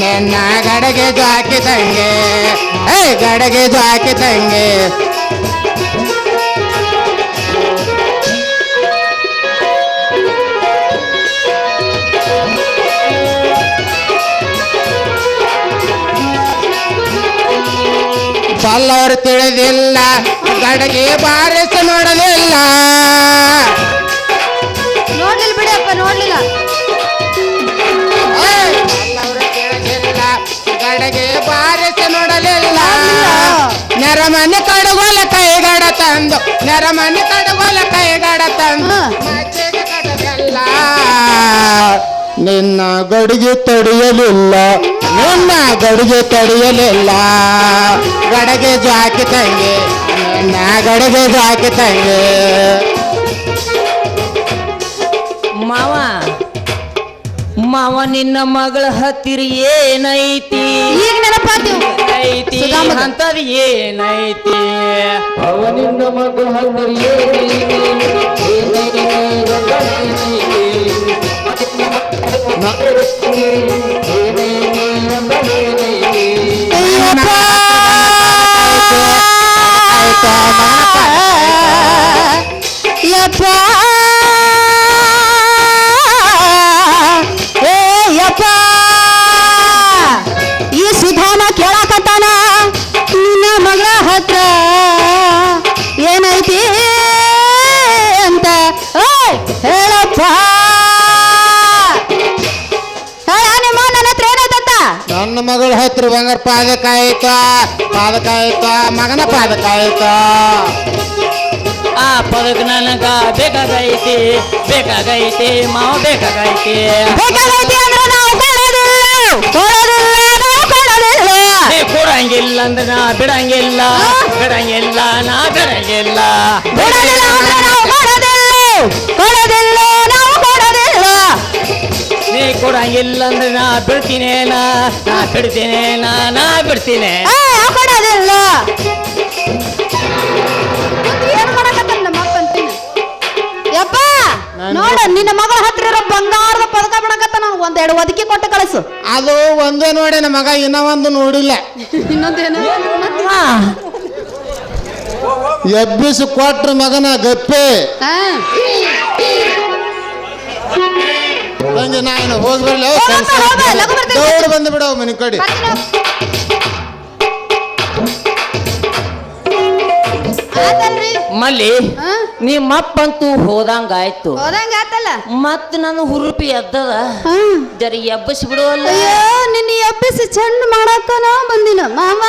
ನಿನ್ನ ಗಡಗೆ ಜಾಕಿ ತಂಗೆ, ಗಡಗೆ ಜಾಕಿ ತಂಗೆ. ಬಲ್ಲವರು ತಿಳಿದಿಲ್ಲ, ಗಡಗೆ ಬಾರಿಸ ನೋಡಲಿಲ್ಲ. ನೋಡ್ಲಿಲ್ಲ ಬಿಡಪ್ಪ, ನೋಡ್ಲಿಲ್ಲ. ಗಡಗೆ ಬಾರಿಸ ನೋಡಲಿಲ್ಲ. ನೆರಮನೆ ಕಡಗೋಲ ಕೈಗಡ ತಂದು, ನೆರಮನೆ ಕಡಗೋಲ ಕೈಗಡ ತಂದು ಕಡಗಲ್ಲ. ನಿನ್ನ ಗಡಿಗೆ ತಡೆಯಲಿಲ್ಲ, ನಿನ್ನ ಗಡಿಗೆ ತಡೆಯಲಿಲ್ಲ. ಗಡಗೆ ಜಾಕಿ ತಂಗೆ, ನಿನ್ನ ಗಡಗೆ ಜಾಕಿ ತಂಗೆ. ಮಾವ ಮಾವ, ನಿನ್ನ ಮಗಳ ಹತ್ತಿರ ಏನೈತಿ? ಈಗ ನೆನಪಾತೀವಿ ಐತಿ ಅಂತದ್ ಏನೈತಿ? ಅವನಿಂದ ಮಗ ಈ ಸುಧಾಮ ಕೇಳಾಕತ್ತಾನ, ನಿನ್ನ ಮಗಳ ಹತ್ರ ಏನೈತಿ ಅಂತ ಹೇಳಪ್ಪ. ನಿಮ್ಮ ನನ್ನ ಹತ್ರ ಏನೈತಂತ? ನನ್ನ ಮಗಳ ಹತ್ರ ಬಂಗಾರ ಪಾದಕ ಆಯ್ತ, ಪಾದಕ ಆಯ್ತ, ಮಗನ ಪಾದಕ ಆಯ್ತ. ಆ ಪದಕ್ ನನಗ ಬೇಕಾಗೈತಿ ಬೇಕಾಗೈತಿ ಮಾವ ಬೇಕಾಗೈತಿ ಬೇಕಾಗೈತಿ ಅಂದ್ರೆ ನಾವು ಕೊಡೋದಿಲ್ಲ ನಾವು ಕೊಡೋದಿಲ್ಲ ನೀ ಕೊಡಂಗಿಲ್ಲ ಅಂದ್ರೆ ನಾ ಬಿಡಂಗಿಲ್ಲ ಬಿಡಂಗಿಲ್ಲ ನಾ ಬಿಡಂಗಿಲ್ಲ ಕೊಡೋದಿಲ್ಲ ಅಂದ್ರೆ ನಾವು ಕೊಡೋದಿಲ್ಲ ನಾವು ಕೊಡೋದಿಲ್ಲ ನೀ ಕೊಡಂಗಿಲ್ಲ ಅಂದ್ರೆ ನಾ ಬಿಡ್ತೀನೇನ ನಾ ಬಿಡ್ತೀನೇನ ನಾ ಬಿಡ್ತೀನಿ ಕೊಡೋದಿಲ್ಲ ಏನ್ ಮಾಡಕತ್ತ ನಮ್ಮ ಅಪ್ಪ ಅಂತೀನಿ ಯಪ್ಪ ನೋಡ ನಿನ್ನ ಮಗಳ ಹತ್ರ ಇರೋ ಬಂಗಾರದ ಪದಕ ಬಿಡಕತ್ತ ನನಗೆ ಒಂದೆರಡು ಒದಕಿ ಕೊಟ್ಟು ಕಳಿಸು ಅದು ಒಂದೇ ನೋಡಿ ನಮ್ಮ ಮಗ ಇನ್ನ ಒಂದು ನೋಡಿಲ್ಲ. ಇನ್ನೊಂದೇನು ಎಬ್ಬಿಸಿ ಕೊಟ್ರ ಮಗನ ಗಪ್ಪೆ ಹಂಗೆ ನಾನು ಹೋಗಿ ಬರ್ಲಿ ದೌಡ್ ಬಂದು ಬಿಡವ ಮನೆ ಕಡೆ. ಮಲ್ಲಿ ನಿಮ್ಮಪ್ಪಂತೂ ಹೋದಂಗಾಯ್ತು ಹೋದಂಗಾತಲ್ಲ ಮತ್ ನಾನು ಹುರುಪಿ ಎದ್ದದ ಜರ ಎಬ್ಬಸಿ ಬಿಡುವಲ್ಲ ಅಯ್ಯೋ ನಿನ್ನ ಎಬ್ಬಿಸಿ ಚೆಂದ ಮಾಡಕ್ಕನ ಬಂದಿನ ಮಾಮ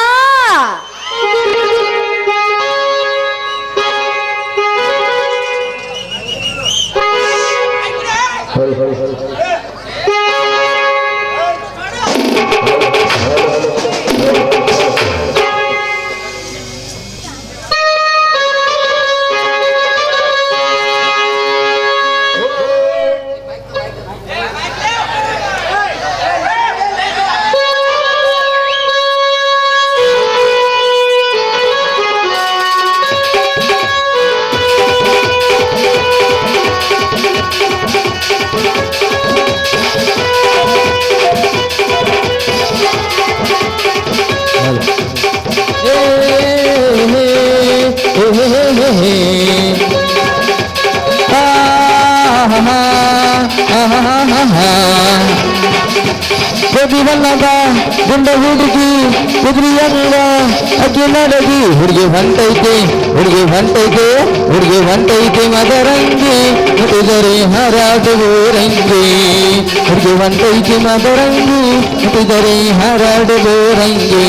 ಬಲ್ಲದ ಗುಂಡ ಹುಡುಗಿ ಕುದುರೆಯಲ್ಲ ಅಕ್ಕಿ ನಡಗಿ ಹುಡುಗಿ ಹೊಂಟೈತೆ ಹುಡುಗಿ ಹೊಂಟೈತೆ ಹುಡುಗಿ ಹೊಂಟೈತೆ ಮದರಂಗಿ ಮುಟ್ಟಿದರೆ ಹಾರಾಡುವೋರಂಗಿ ಹುಡುಗಿ ಹೊಂಟೈತೆ ಮದರಂಗಿ ಮುಟ್ಟಿದರೆ ಹಾರಾಡುವೋರಂಗಿ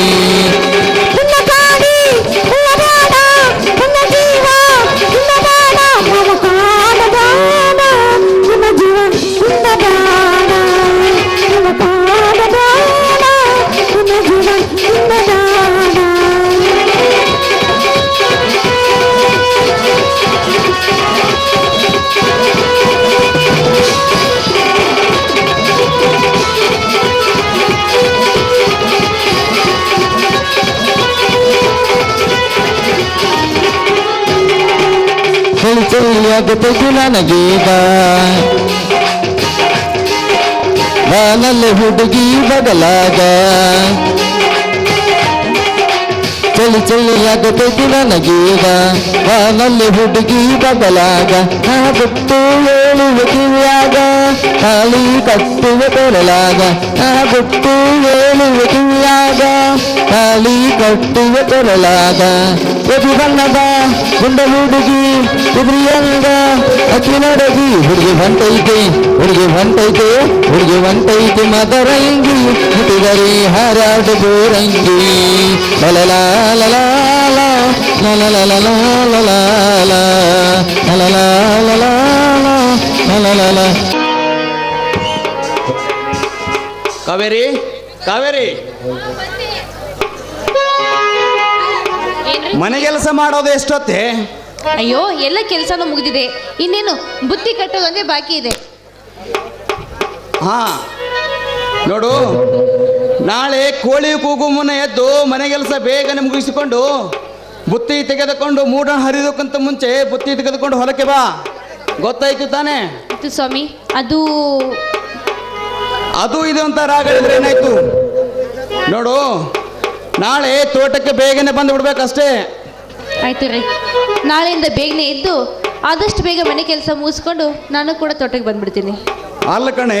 ಚಳಿಯಾಗುತ್ತದೆ ನನಗೀಗ ಬಾನಲ್ಲಿ ಹುಡುಗಿ ಬದಲಾಗ ಚಳಿಯಾಗುತ್ತದೆ ನನಗೀಗ ಬಾನಲ್ಲಿ ಹುಡುಗಿ ಬದಲಾಗ ನಾ ಬಿಟ್ಟು ಏಳುವ ಕಿವಿಯಾಗ ತಾಳಿ ಕಟ್ಟುವ ತೊರಲಾಗ ನಾ ಬಿಟ್ಟು ಏಳುವ ಕಿವಿಯಾಗ ತಾಳಿ ಕಟ್ಟುವ ತೊರಲಾಗ ಎದು ಬಣ್ಣದ ಗುಂಡ ಹುಡುಗಿ ಕುದುರೆಯಂಗ ಅಕ್ಕಿ ನಡಗಿ ಹುಡುಗಿ ಹೊಂಟೈತೆ ಹುಡುಗಿ ಹೊಂಟೈತೆ ಹುಡುಗಿ ಹೊಂಟೈತೆ ಮದರಂಗಿ ಮುಟ್ಟಿದರೆ ಹಾರಾಡುವೋರಂಗಿ ಲಲಲಾ ಕಾವೇರಿ ಕಾವೇರಿ ಮನೆ ಕೆಲಸ ಮಾಡೋದು ಎಷ್ಟೊತ್ತೆ? ಅಯ್ಯೋ ಎಲ್ಲ ಕೆಲಸನೂ ಮುಗಿದಿದೆ, ಇನ್ನೇನು ಬುತ್ತಿ ಕಟ್ಟೋದೊಂದೇ ಬಾಕಿ ಇದೆ. ಹಾ ನೋಡು, ನಾಳೆ ಕೋಳಿ ಕೂಗು ಮುನ್ನ ಎದ್ದು ಮನೆ ಕೆಲಸ ಬೇಗನೆ ಮುಗಿಸಿಕೊಂಡು ಬುತ್ತಿ ತೆಗೆದುಕೊಂಡು ಮೂಡಣ ಹರಿದಕ್ಕಂತ ಮುಂಚೆ ಬುತ್ತಿ ತೆಗೆದುಕೊಂಡು ಹೊಲಕ್ಕೆ ಬಾ. ಗೊತ್ತಾಯ್ತು ತಾನೇ? ಸ್ವಾಮಿ, ಅದು ಇದು ಅಂತ ರಾಗ ಹೇಳಿದ್ರೆ ಏನಾಯ್ತು ನೋಡು, ನಾಳೆ ತೋಟಕ್ಕೆ ಬೇಗನೆ ಬಂದು ಬಿಡ್ಬೇಕಷ್ಟೇ. ಆಯ್ತು ರೀ, ನಾಳೆಯಿಂದ ಬೇಗನೆ ಎದ್ದು ಆದಷ್ಟು ಬೇಗ ಮನೆ ಕೆಲಸ ಮುಗಿಸ್ಕೊಂಡು ನಾನು ಕೂಡ ತೋಟಕ್ಕೆ ಬಂದ್ಬಿಡ್ತೀನಿ. ಅಲ್ಲ ಕಣೆ,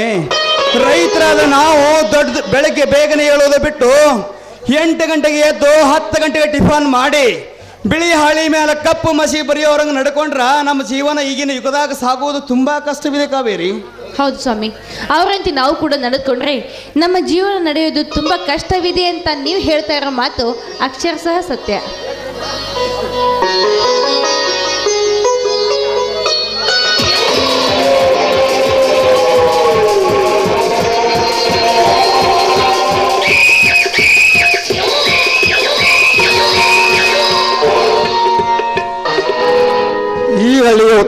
ರೈತರಾದ ನಾವು ದೊಡ್ಡ ಬೆಳಗ್ಗೆ ಬೇಗನೆ ಹೇಳೋದು ಬಿಟ್ಟು 8 ಗಂಟೆಗೆ ಎದ್ದು 10 ಗಂಟೆಗೆ ಟಿಫನ್ ಮಾಡಿ ಬಿಳಿ ಹಾಳಿ ಮೇಲೆ ಕಪ್ಪು ಮಸಿ ಬರೆಯೋರಂಗೆ ನಡ್ಕೊಂಡ್ರ ನಮ್ಮ ಜೀವನ ಈಗಿನ ಯುಗದಾಗ ಸಾಗುವುದು ತುಂಬಾ ಕಷ್ಟವಿದೆ ಕಾವೇರಿ. ಹೌದು ಸ್ವಾಮಿ, ಅವರಂತೆ ನಾವು ಕೂಡ ನಡೆದುಕೊಂಡ್ರೆ ನಮ್ಮ ಜೀವನ ನಡೆಯೋದು ತುಂಬ ಕಷ್ಟವಿದೆ ಅಂತ ನೀವು ಹೇಳ್ತಾ ಇರೋ ಮಾತು ಅಕ್ಷರಶಃ ಸತ್ಯ.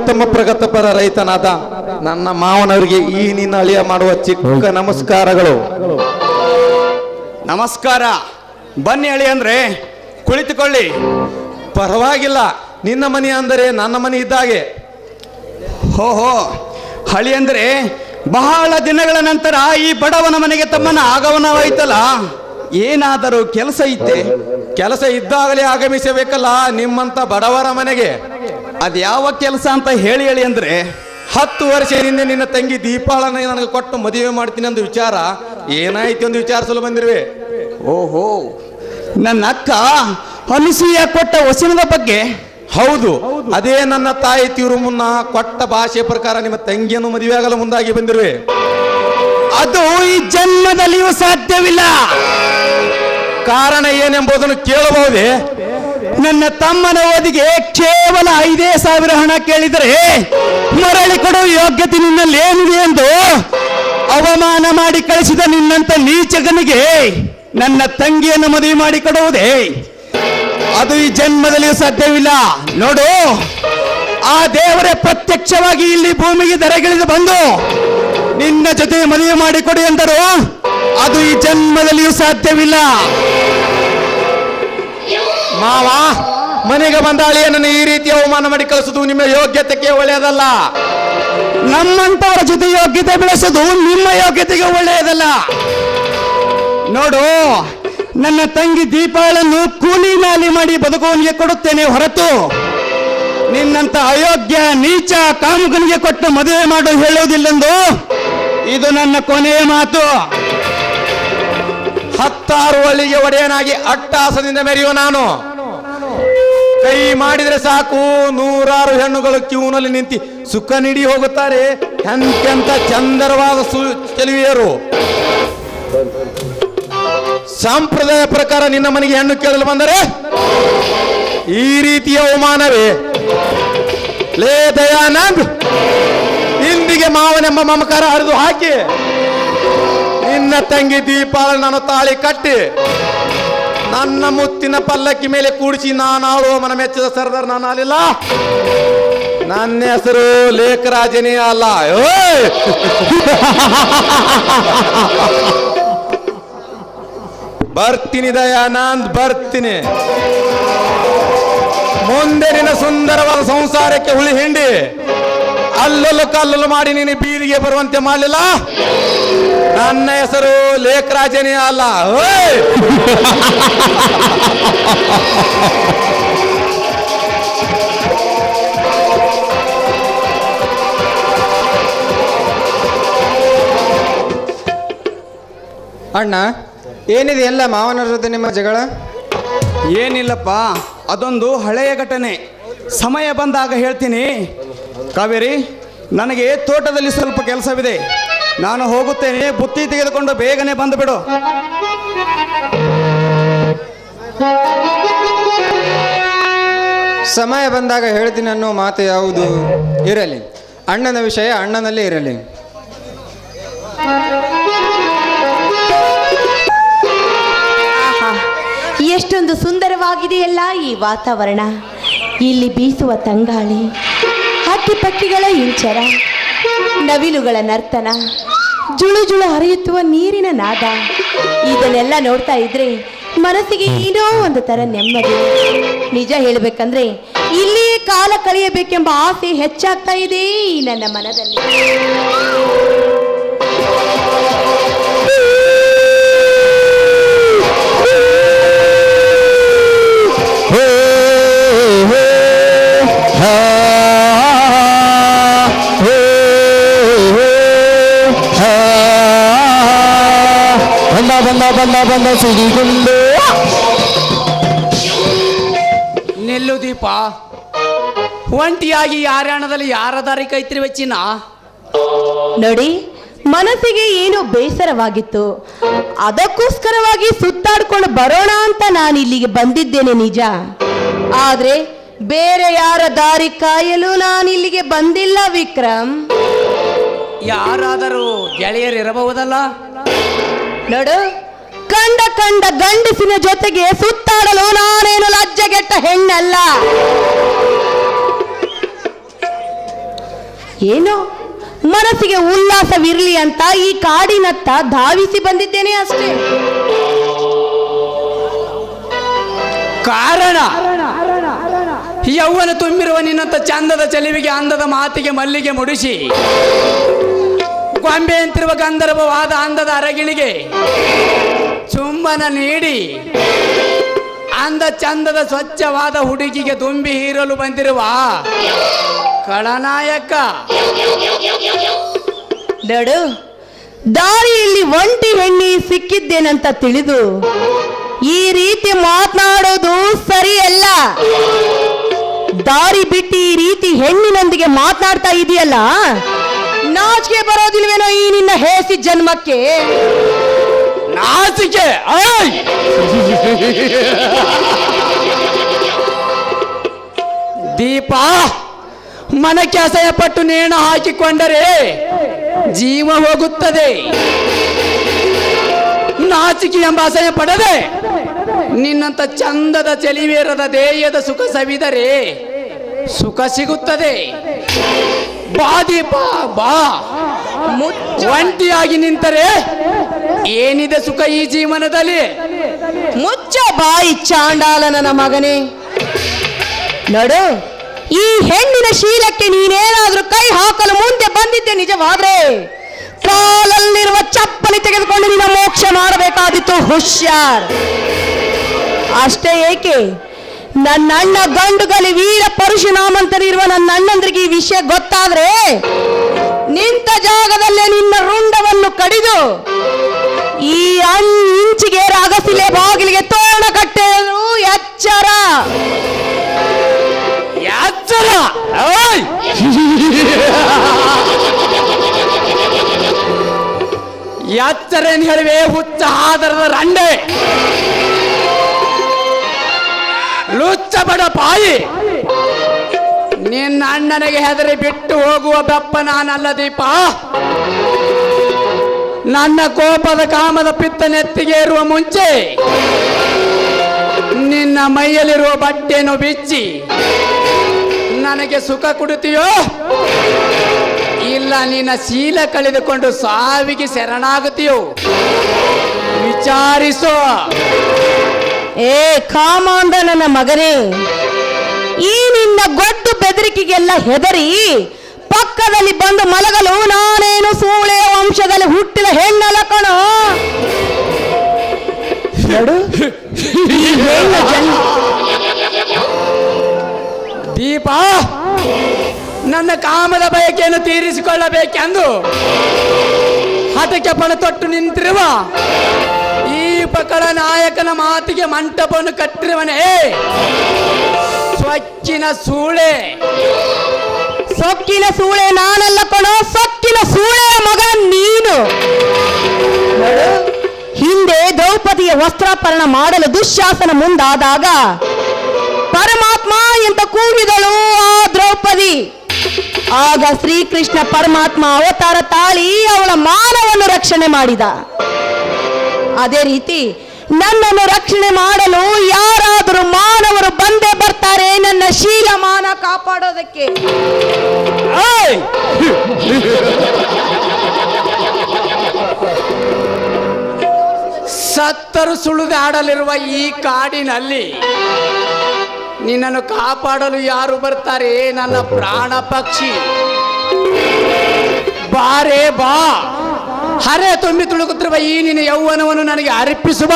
ಉತ್ತಮ ಪ್ರಗತಿಪರ ರೈತನಾದ ನನ್ನ ಮಾವನವರಿಗೆ ಈ ನಿನ್ನ ಅಳಿಯ ಮಾಡುವ ಚಿಕ್ಕ ನಮಸ್ಕಾರಗಳು. ನಮಸ್ಕಾರ. ಬನ್ನಿ ಅಳಿ ಅಂದ್ರೆ ಕುಳಿತುಕೊಳ್ಳಿ. ಪರವಾಗಿಲ್ಲ, ನಿನ್ನ ಮನೆ ಅಂದರೆ ನನ್ನ ಮನೆ ಇದ್ದಾಗೆ. ಹೋ ಹಳಿ ಅಂದ್ರೆ ಬಹಳ ದಿನಗಳ ನಂತರ ಈ ಬಡವನ ಮನೆಗೆ ತಮ್ಮನ ಆಗಮನವಾಯ್ತಲ್ಲ, ಏನಾದರೂ ಕೆಲಸ ಇತ್ತೆ? ಕೆಲಸ ಇದ್ದಾಗಲೇ ಆಗಮಿಸಬೇಕಲ್ಲ ನಿಮ್ಮಂತ ಬಡವರ ಮನೆಗೆ. ಅದ್ಯಾವ ಕೆಲಸ ಅಂತ ಹೇಳಿ ಅಂದ್ರೆ 10 ವರ್ಷದಿಂದ ನಿನ್ನ ತಂಗಿ ದೀಪಾಳನ್ನ ನನಗೆ ಕೊಟ್ಟು ಮದುವೆ ಮಾಡ್ತೀನಿ ಅಂದು ವಿಚಾರ ಏನಾಯ್ತು ಎಂದು ವಿಚಾರಿಸಲು ಬಂದಿರುವೆ. ಓಹೋ, ನನ್ನ ಅಕ್ಕ ಅನಿಸೂಯ ಕೊಟ್ಟ ವಚನದ ಬಗ್ಗೆ? ಹೌದು, ಅದೇ ನನ್ನ ತಾಯಿ ತೀರು ಮುನ್ನ ಕೊಟ್ಟ ಭಾಷೆ ಪ್ರಕಾರ ನಿಮ್ಮ ತಂಗಿಯನ್ನು ಮದುವೆಯಾಗಲು ಮುಂದಾಗಿ ಬಂದಿರುವೆ. ಅದು ಈ ಜನ್ಮದಲ್ಲಿಯೂ ಸಾಧ್ಯವಿಲ್ಲ. ಕಾರಣ ಏನೆಂಬುದನ್ನು ಕೇಳಬಹುದೇ? ನನ್ನ ತಮ್ಮನ ಓದಿಗೆ ಕೇವಲ 5,000 ಹಣ ಕೇಳಿದರೆ ಮರಳಿ ಕೊಡುವ ಯೋಗ್ಯತೆ ನಿನ್ನಲ್ಲಿ ಏನಿದೆ ಎಂದು ಅವಮಾನ ಮಾಡಿ ಕಳಿಸಿದ ನಿನ್ನಂತ ನೀಚಗನಿಗೆ ನನ್ನ ತಂಗಿಯನ್ನು ಮದುವೆ ಮಾಡಿ ಕೊಡುವುದೇ? ಅದು ಈ ಜನ್ಮದಲ್ಲಿಯೂ ಸಾಧ್ಯವಿಲ್ಲ. ನೋಡು, ಆ ದೇವರೇ ಪ್ರತ್ಯಕ್ಷವಾಗಿ ಇಲ್ಲಿ ಭೂಮಿಗೆ ಧರೆಗಿಳಿದು ಬಂದು ನಿನ್ನ ಜೊತೆ ಮದುವೆ ಮಾಡಿಕೊಡಿ ಎಂದರು. ಅದು ಈ ಜನ್ಮದಲ್ಲಿಯೂ ಸಾಧ್ಯವಿಲ್ಲ. ಮಾವ, ಮನೆಗೆ ಬಂದ ಅಳಿಯನನ್ನು ಈ ರೀತಿ ಅವಮಾನ ಮಾಡಿ ಕಳಿಸುವುದು ನಿಮ್ಮ ಯೋಗ್ಯತೆಗೆ ಒಳ್ಳೆಯದಲ್ಲ. ನಮ್ಮಂತವರ ಜೊತೆ ಯೋಗ್ಯತೆ ಬೆಳೆಸೋದು ನಿಮ್ಮ ಯೋಗ್ಯತೆಗೆ ಒಳ್ಳೆಯದಲ್ಲ. ನೋಡು, ನನ್ನ ತಂಗಿ ದೀಪಾಳನ್ನು ಕೂಲಿ ನಾಲಿ ಮಾಡಿ ಬದುಕುವನಿಗೆ ಕೊಡುತ್ತೇನೆ ಹೊರತು ನಿನ್ನಂತ ಅಯೋಗ್ಯ ನೀಚ ಕಾಮುಕನಿಗೆ ಕೊಟ್ಟು ಮದುವೆ ಮಾಡು ಹೇಳುವುದಿಲ್ಲೆಂದು ಇದು ನನ್ನ ಕೊನೆಯ ಮಾತು. 10 ಹಳ್ಳಿಗೆ ಒಡೆಯನಾಗಿ ಅಟ್ಟಾಸದಿಂದ ಮೆರೆಯುವ ನಾನು. ಕೈ ಮಾಡಿದ್ರೆ ಸಾಕು 100 ಹೆಣ್ಣುಗಳು ಕ್ಯೂನಲ್ಲಿ ನಿಂತಿ ಸುಖ ನೀಡಿ ಹೋಗುತ್ತಾರೆ. ಎಂತೆಂತ ಚಂದರವಾದ ಚೆಲುವಿಯರು. ಸಂಪ್ರದಾಯ ಪ್ರಕಾರ ನಿನ್ನ ಮನೆಗೆ ಹೆಣ್ಣು ಕೇಳಲು ಬಂದರೆ ಈ ರೀತಿಯ ಅವಮಾನವೇ? ಲೇ ದಯಾನಂದ್, ಇಂದಿಗೆ ಮಾವನೆಂಬ ಮಮಕಾರ ಹರಿದು ಹಾಕಿ ನಿನ್ನ ತಂಗಿ ದೀಪಾಳ ನಾನು ತಾಳಿ ಕಟ್ಟಿ ನನ್ನ ಮುತ್ತಿನ ಪಲ್ಲಕ್ಕಿ ಮೇಲೆ ಕೂಡಿಸಿ ನಾನಾಳುವ ಮನ ಮೆಚ್ಚಿದ ಸರ್ದಾರ್ ನಾನು ಅಲ್ಲಿಲ್ಲ. ನನ್ನ ಹೆಸರು ಲೇಖರಾಜನೇ ಅಲ್ಲ. ಓಯ್! ಬರ್ತೀನಿ ದಯಾನಂದ್, ಬರ್ತೀನಿ. ಮುಂದೆ ನಿನ್ನ ಸುಂದರವಾದ ಸಂಸಾರಕ್ಕೆ ಹುಳಿ ಹಿಂಡಿ ಅಲ್ಲಲ್ಲೂ ಕಲ್ಲಲು ಮಾಡಿ ನೀನು ಬೀದಿಗೆ ಬರುವಂತೆ ಮಾಡಲಿಲ್ಲ. ನನ್ನ ಹೆಸರು ಲೇಖರಾಜನೇ ಅಲ್ಲ. ಓಯ್! ಅಣ್ಣ, ಏನಿದೆ ಎಲ್ಲ ಮಾವನ ಜೊತೆ ನಿಮ್ಮ ಜಗಳ? ಏನಿಲ್ಲಪ್ಪ, ಅದೊಂದು ಹಳೆಯ ಘಟನೆ. ಸಮಯ ಬಂದಾಗ ಹೇಳ್ತೀನಿ. ಕಾವೇರಿ, ನನಗೆ ತೋಟದಲ್ಲಿ ಸ್ವಲ್ಪ ಕೆಲಸವಿದೆ, ನಾನು ಹೋಗುತ್ತೇನೆ. ಬುತ್ತಿ ತೆಗೆದುಕೊಂಡು ಬೇಗನೆ ಬಂದು ಬಿಡು. ಸಮಯ ಬಂದಾಗ ಹೇಳ್ತೀನಿ ಅನ್ನೋ ಮಾತು ಯಾವುದು? ಇರಲಿ, ಅಣ್ಣನ ವಿಷಯ ಅಣ್ಣನಲ್ಲೇ ಇರಲಿ. ಎಷ್ಟೊಂದು ಸುಂದರವಾಗಿದೆಯಲ್ಲ ಈ ವಾತಾವರಣ. ಇಲ್ಲಿ ಬೀಸುವ ತಂಗಾಳಿ, ಹಕ್ಕಿ ಪಕ್ಕಿಗಳ ಇಂಚರ, ನವಿಲುಗಳ ನರ್ತನ, ಜುಳು ಜುಳು ಹರಿಯುತ್ತುವ ನೀರಿನ ನಾದ, ಇದನ್ನೆಲ್ಲ ನೋಡ್ತಾ ಇದ್ರೆ ಮನಸ್ಸಿಗೆ ಏನೋ ಒಂದು ತರ ನೆಮ್ಮದಿ. ನಿಜ ಹೇಳಬೇಕಂದ್ರೆ ಇಲ್ಲಿಯೇ ಕಾಲ ಕಳೆಯಬೇಕೆಂಬ ಆಸೆ ಹೆಚ್ಚಾಗ್ತಾ ಇದೆ ಈ ನನ್ನ ಮನದಲ್ಲಿ. ಬಂದ ಸಿಡಿಗುಂಡು. ನಿಲ್ಲು ದೀಪ, ಒಂಟಿಯಾಗಿ ಯಾರ್ಯಾಣದಲ್ಲಿ ಯಾರ ದಾರಿ ಕೈತಿರುವೆ ಚಿನ್ನ? ನೋಡಿ, ಮನಸ್ಸಿಗೆ ಏನೋ ಬೇಸರವಾಗಿತ್ತು, ಅದಕ್ಕೋಸ್ಕರವಾಗಿ ಸುತ್ತಾಡ್ಕೊಂಡು ಬರೋಣ ಅಂತ ನಾನು ಇಲ್ಲಿಗೆ ಬಂದಿದ್ದೇನೆ ನಿಜ. ಆದ್ರೆ ಬೇರೆ ಯಾರ ದಾರಿ ಕಾಯಲು ನಾನು ಇಲ್ಲಿಗೆ ಬಂದಿಲ್ಲ ವಿಕ್ರಮ್. ಯಾರಾದರೂ ಗೆಳೆಯರಿರಬಹುದಲ್ಲ? ನೋಡು, ಕಂಡ ಗಂಡಸಿನ ಜೊತೆಗೆ ಸುತ್ತಾಡಲು ನಾನೇನು ಲಜ್ಜೆಗೆಟ್ಟ ಹೆಣ್ಣಲ್ಲ. ಏನೋ ಮನಸ್ಸಿಗೆ ಉಲ್ಲಾಸವಿರಲಿ ಅಂತ ಈ ಕಾಡಿನತ್ತ ಧಾವಿಸಿ ಬಂದಿದ್ದೇನೆ ಅಷ್ಟೇ. ಕಾರಣ ಯೌವನ ತುಂಬಿರುವ ನಿನ್ನಂತ ಚಂದದ ಚೆಲುವಿಗೆ ಅಂದದ ಮಾತಿಗೆ ಮಲ್ಲಿಗೆ ಮುಡಿಸಿ ಗೊಂಬೆ ಅಂತಿರುವ ಗಂಧರ್ವವಾದ ಅಂದದ ಅರಗಿಣಿಗೆ ಚುಂಬನ ನೀಡಿ ಅಂದ ಚಂದದ ಸ್ವಚ್ಛವಾದ ಹುಡುಗಿಗೆ ತುಂಬಿ ಹೀರಲು ಬಂದಿರುವ ಖಳನಾಯಕ. ನೋಡು, ದಾರಿಯಲ್ಲಿ ಒಂಟಿ ಹೆಣ್ಣಿ ಸಿಕ್ಕಿದ್ದೇನಂತ ತಿಳಿದು ಈ ರೀತಿ ಮಾತನಾಡೋದು ಸರಿಯಲ್ಲ. ದಾರಿ ಬಿಟ್ಟು ಈ ರೀತಿ ಹೆಣ್ಣಿನೊಂದಿಗೆ ಮಾತನಾಡ್ತಾ ಇದೆಯಲ್ಲ, ನಾಚಿಕೆ ಬರೋದಿಲ್ವೇನೋ ಈ ನಿನ್ನ ಹೇಸಿ ಜನ್ಮಕ್ಕೆ? ನಾಚಿಕೆ? ದೀಪ, ಮನಕ್ಕೆ ಅಸಹ್ಯಪಟ್ಟು ನೇಣು ಹಾಕಿಕೊಂಡರೆ ಜೀವ ಹೋಗುತ್ತದೆ. ನಾಚಿಕೆ ಎಂಬ ಅಸಹ್ಯ ಪಡದೆ ನಿನ್ನಂತ ಚಂದದ ಚೆಲಿವೇರದ ದೇಯದ ಸುಖ ಸವಿದರೆ ಸುಖ ಸಿಗುತ್ತದೆ. ಬಾ ದೀಪ ಬಾ. ಒಂಟಿಯಾಗಿ ನಿಂತರೆ ಏನಿದೆ ಸುಖ ಈ ಜೀವನದಲ್ಲಿ? ಮುಚ್ಚ ಬಾಯಿ ಚಾಂಡಾಲನ ಮಗನೇ. ನೋಡು, ಈ ಹೆಣ್ಣಿನ ಶೀಲಕ್ಕೆ ನೀನೇನಾದ್ರೂ ಕೈ ಹಾಕಲು ಮುಂದೆ ಬಂದಿದ್ದೆ ನಿಜವಾದ್ರೆ ಕಾಲಲ್ಲಿರುವ ಚಪ್ಪಲಿ ತೆಗೆದುಕೊಂಡು ನಿನ್ನ ಮೋಕ್ಷ ಮಾಡಬೇಕಾದಿತ್ತು. ಹುಷಾರ್. ಅಷ್ಟೇ ಏಕೆ, ನನ್ನ ಅಣ್ಣ ಗಂಡುಗಲಿ ವೀರ ಪರಶುರಾಮಂತರಿರುವ ನನ್ನ ಅಣ್ಣಂದ್ರಿಗೆ ಈ ವಿಷಯ ಗೊತ್ತಾದ್ರೆ ನಿಂತ ಜಾಗದಲ್ಲೇ ನಿನ್ನ ರುಂಡವನ್ನು ಕಡಿದು ಈ ಇಂಚಿಗೆ ಅಗಸಿಲೆ ಬಾಗಿಲಿಗೆ ತೋರಣ ಕಟ್ಟೆಯಲು ಎಚ್ಚರ. ಎಚ್ಚರ? ಎಚ್ಚರೇನು ಹೇಳಿವೆ ಹುಚ್ಚ ಆದರದ ರಂಡೆ, ಲುಚ್ಚ ಬಡ ಪಾಯಿ. ನಿನ್ನ ಅಣ್ಣನಿಗೆ ಹೆದರಿ ಬಿಟ್ಟು ಹೋಗುವ ಬೆಪ್ಪ ನಾನಲ್ಲ ದೀಪ. ನನ್ನ ಕೋಪದ ಕಾಮದ ಪಿತ್ತ ನೆತ್ತಿಗೆ ಇರುವ ಮುಂಚೆ ನಿನ್ನ ಮೈಯಲ್ಲಿರುವ ಬಟ್ಟೆಯನ್ನು ಬಿಚ್ಚಿ ನನಗೆ ಸುಖ ಕೊಡುತ್ತೀಯೋ ಇಲ್ಲ ನಿನ್ನ ಶೀಲ ಕಳೆದುಕೊಂಡು ಸಾವಿಗೆ ಶರಣಾಗುತ್ತೀಯೋ ವಿಚಾರಿಸೋ. ಏ ಕಾಮಾಂಧ ನನ್ನ ಮಗನೇ, ಈ ನಿನ್ನ ಗೊಡ್ಡು ಬೆದರಿಕೆಗೆಲ್ಲ ಹೆದರಿ ಪಕ್ಕದಲ್ಲಿ ಬಂದು ಮಲಗಲು ನಾನೇನು ಸೂಳೆಯ ವಂಶದಲ್ಲಿ ಹುಟ್ಟಿದ ಹೆಣ್ಣಲ್ಲ ಕಣೋ. ನೋಡು, ಈ ಹೆಣ್ಣು ದೀಪ, ನನ್ನ ಕಾಮದ ಬಯಕೆಯನ್ನು ತೀರಿಸಿಕೊಳ್ಳಬೇಕೆಂದು ಹಠಕ್ಕೆ ಪಣ ತೊಟ್ಟು ನಿಂತಿರುವ ಈ ಪಕಳ ನಾಯಕನ ಮಾತಿಗೆ ಮಂಟಪವನ್ನು ಕಟ್ಟಿರುವನೇ ಸ್ವಚ್ಛಿನ ಸೂಳೆ. ಸೊಕ್ಕಿನ ಸೂಳೆ ನಾನಲ್ಲ ಕಣೋ, ಸೊಕ್ಕಿನ ಸೂಳೆಯ ಮಗ ನೀನು. ಹಿಂದೆ ದ್ರೌಪದಿಯ ವಸ್ತ್ರಾಪರಣ ಮಾಡಲು ದುಶ್ಯಾಸನ ಮುಂದಾದಾಗ ಪರಮಾತ್ಮ ಅಂತ ಕೂಗಿದಳು ಆ ದ್ರೌಪದಿ. ಆಗ ಶ್ರೀಕೃಷ್ಣ ಪರಮಾತ್ಮ ಅವತಾರ ತಾಳಿ ಅವಳ ಮಾನವನ್ನು ರಕ್ಷಣೆ ಮಾಡಿದ. ಅದೇ ರೀತಿ ನನ್ನನ್ನು ರಕ್ಷಣೆ ಮಾಡಲು ಯಾರಾದರೂ ಮಾನವರು ಬಂದೇ ಬರ್ತಾರೆ ನನ್ನ ಶೀಲಮಾನ ಕಾಪಾಡೋದಕ್ಕೆ. ಸತ್ತರು ಸುಳಿದಾಡಲಿರುವ ಈ ಕಾಡಿನಲ್ಲಿ ನಿನ್ನನ್ನು ಕಾಪಾಡಲು ಯಾರು ಬರ್ತಾರೆ? ನನ್ನ ಪ್ರಾಣ ಪಕ್ಷಿ ಬಾರೇ ಬಾ. ಹರೆ ತುಂಬಿ ತುಳುಕುತ್ತಿರುವ ಈ ನಿನ್ನ ಯೌವನವನ್ನು ನನಗೆ ಅರ್ಪಿಸುವ.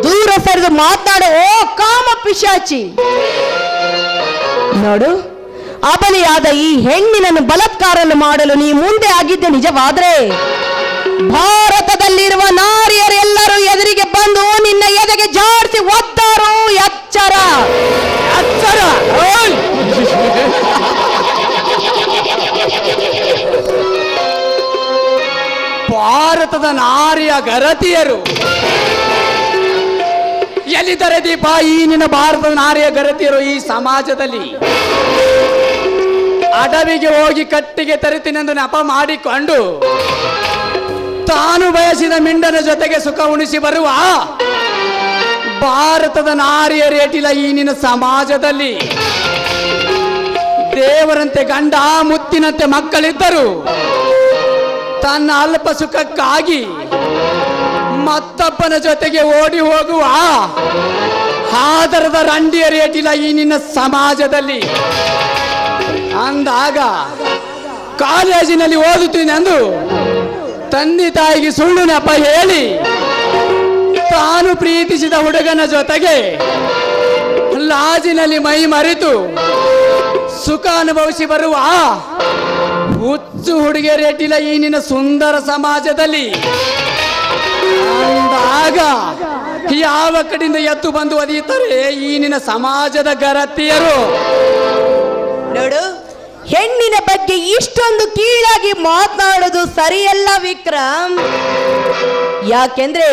ದೂರ ಸರಿದು ಮಾತಾಡೋ ಕಾಮ ಪಿಶಾಚಿ. ನೋಡು, ಅಬಲಿಯಾದ ಈ ಹೆಣ್ಣಿನನ್ನು ಬಲಾತ್ಕಾರವನ್ನು ಮಾಡಲು ನೀ ಮುಂದೆ ಆಗಿದ್ದೆ ನಿಜವಾದ್ರೆ ಭಾರತದಲ್ಲಿರುವ ನಾರಿಯರೆಲ್ಲರೂ ಎದುರಿಗೆ ಬಂದು ನಿನ್ನ ಎದೆಗೆ ಜಾಡಿಸಿ ಒದ್ದಾರೋ. ಎಚ್ಚರ, ಎಚ್ಚರ. ಭಾರತದ ನಾರಿಯ ಗರತಿಯರು ಎಲ್ಲಿದ್ದಾರೆ ದೀಪ? ಈ ನಿನ್ನ ಭಾರತದ ನಾರಿಯ ಗರತಿಯರು ಈ ಸಮಾಜದಲ್ಲಿ ಅಡವಿಗೆ ಹೋಗಿ ಕಟ್ಟಿಗೆ ತರುತ್ತೀನೆಂದು ನೆಪ ಮಾಡಿಕೊಂಡು ತಾನು ಬಯಸಿದ ಮಿಂಡನ ಜೊತೆಗೆ ಸುಖ ಉಣಿಸಿ ಬರುವ ಭಾರತದ ನಾರಿಯ ರೇಟಿಲ್ಲ ಈ ನಿನ್ನ ಸಮಾಜದಲ್ಲಿ. ದೇವರಂತೆ ಗಂಡ ಮುತ್ತಿನಂತೆ ಮಕ್ಕಳಿದ್ದರು ತನ್ನ ಅಲ್ಪ ಸುಖಕ್ಕಾಗಿ ಮತ್ತೊಬ್ಬನ ಜೊತೆಗೆ ಓಡಿ ಹೋಗುವ ಆದರದ ರಂಡಿಯ ರೇಟಿಲ್ಲ ಈ ನಿನ್ನ ಸಮಾಜದಲ್ಲಿ. ಅಂದಾಗ ಕಾಲೇಜಿನಲ್ಲಿ ಓದುತ್ತೀನಿ ಎಂದು ತಂದೆ ತಾಯಿಗೆ ಸುಳ್ಳು ನೆಪ ಹೇಳಿ ತಾನು ಪ್ರೀತಿಸಿದ ಹುಡುಗನ ಜೊತೆಗೆ ಲಾಜಿನಲ್ಲಿ ಮೈ ಮರೆತು ಸುಖ ಅನುಭವಿಸಿ ಬರುವ ಹುಚ್ಚು ಹುಡುಗಿಯ ರೇಟಿಲ್ಲ ಈ ನಿನ್ನ ಸುಂದರ ಸಮಾಜದಲ್ಲಿ. ಅಂದಾಗ ಯಾವ ಕಡೆಯಿಂದ ಎತ್ತು ಬಂದು ಒದೀತಾರೆ ಈ ನಿನ್ನ ಸಮಾಜದ ಗರತಿಯರು. ನೋಡು, ಹೆಣ್ಣಿನ ಬಗ್ಗೆ ಇಷ್ಟೊಂದು ಕೀಳಾಗಿ ಮಾತನಾಡೋದು ಸರಿಯಲ್ಲ ವಿಕ್ರಮ್. ಯಾಕೆಂದ್ರೆ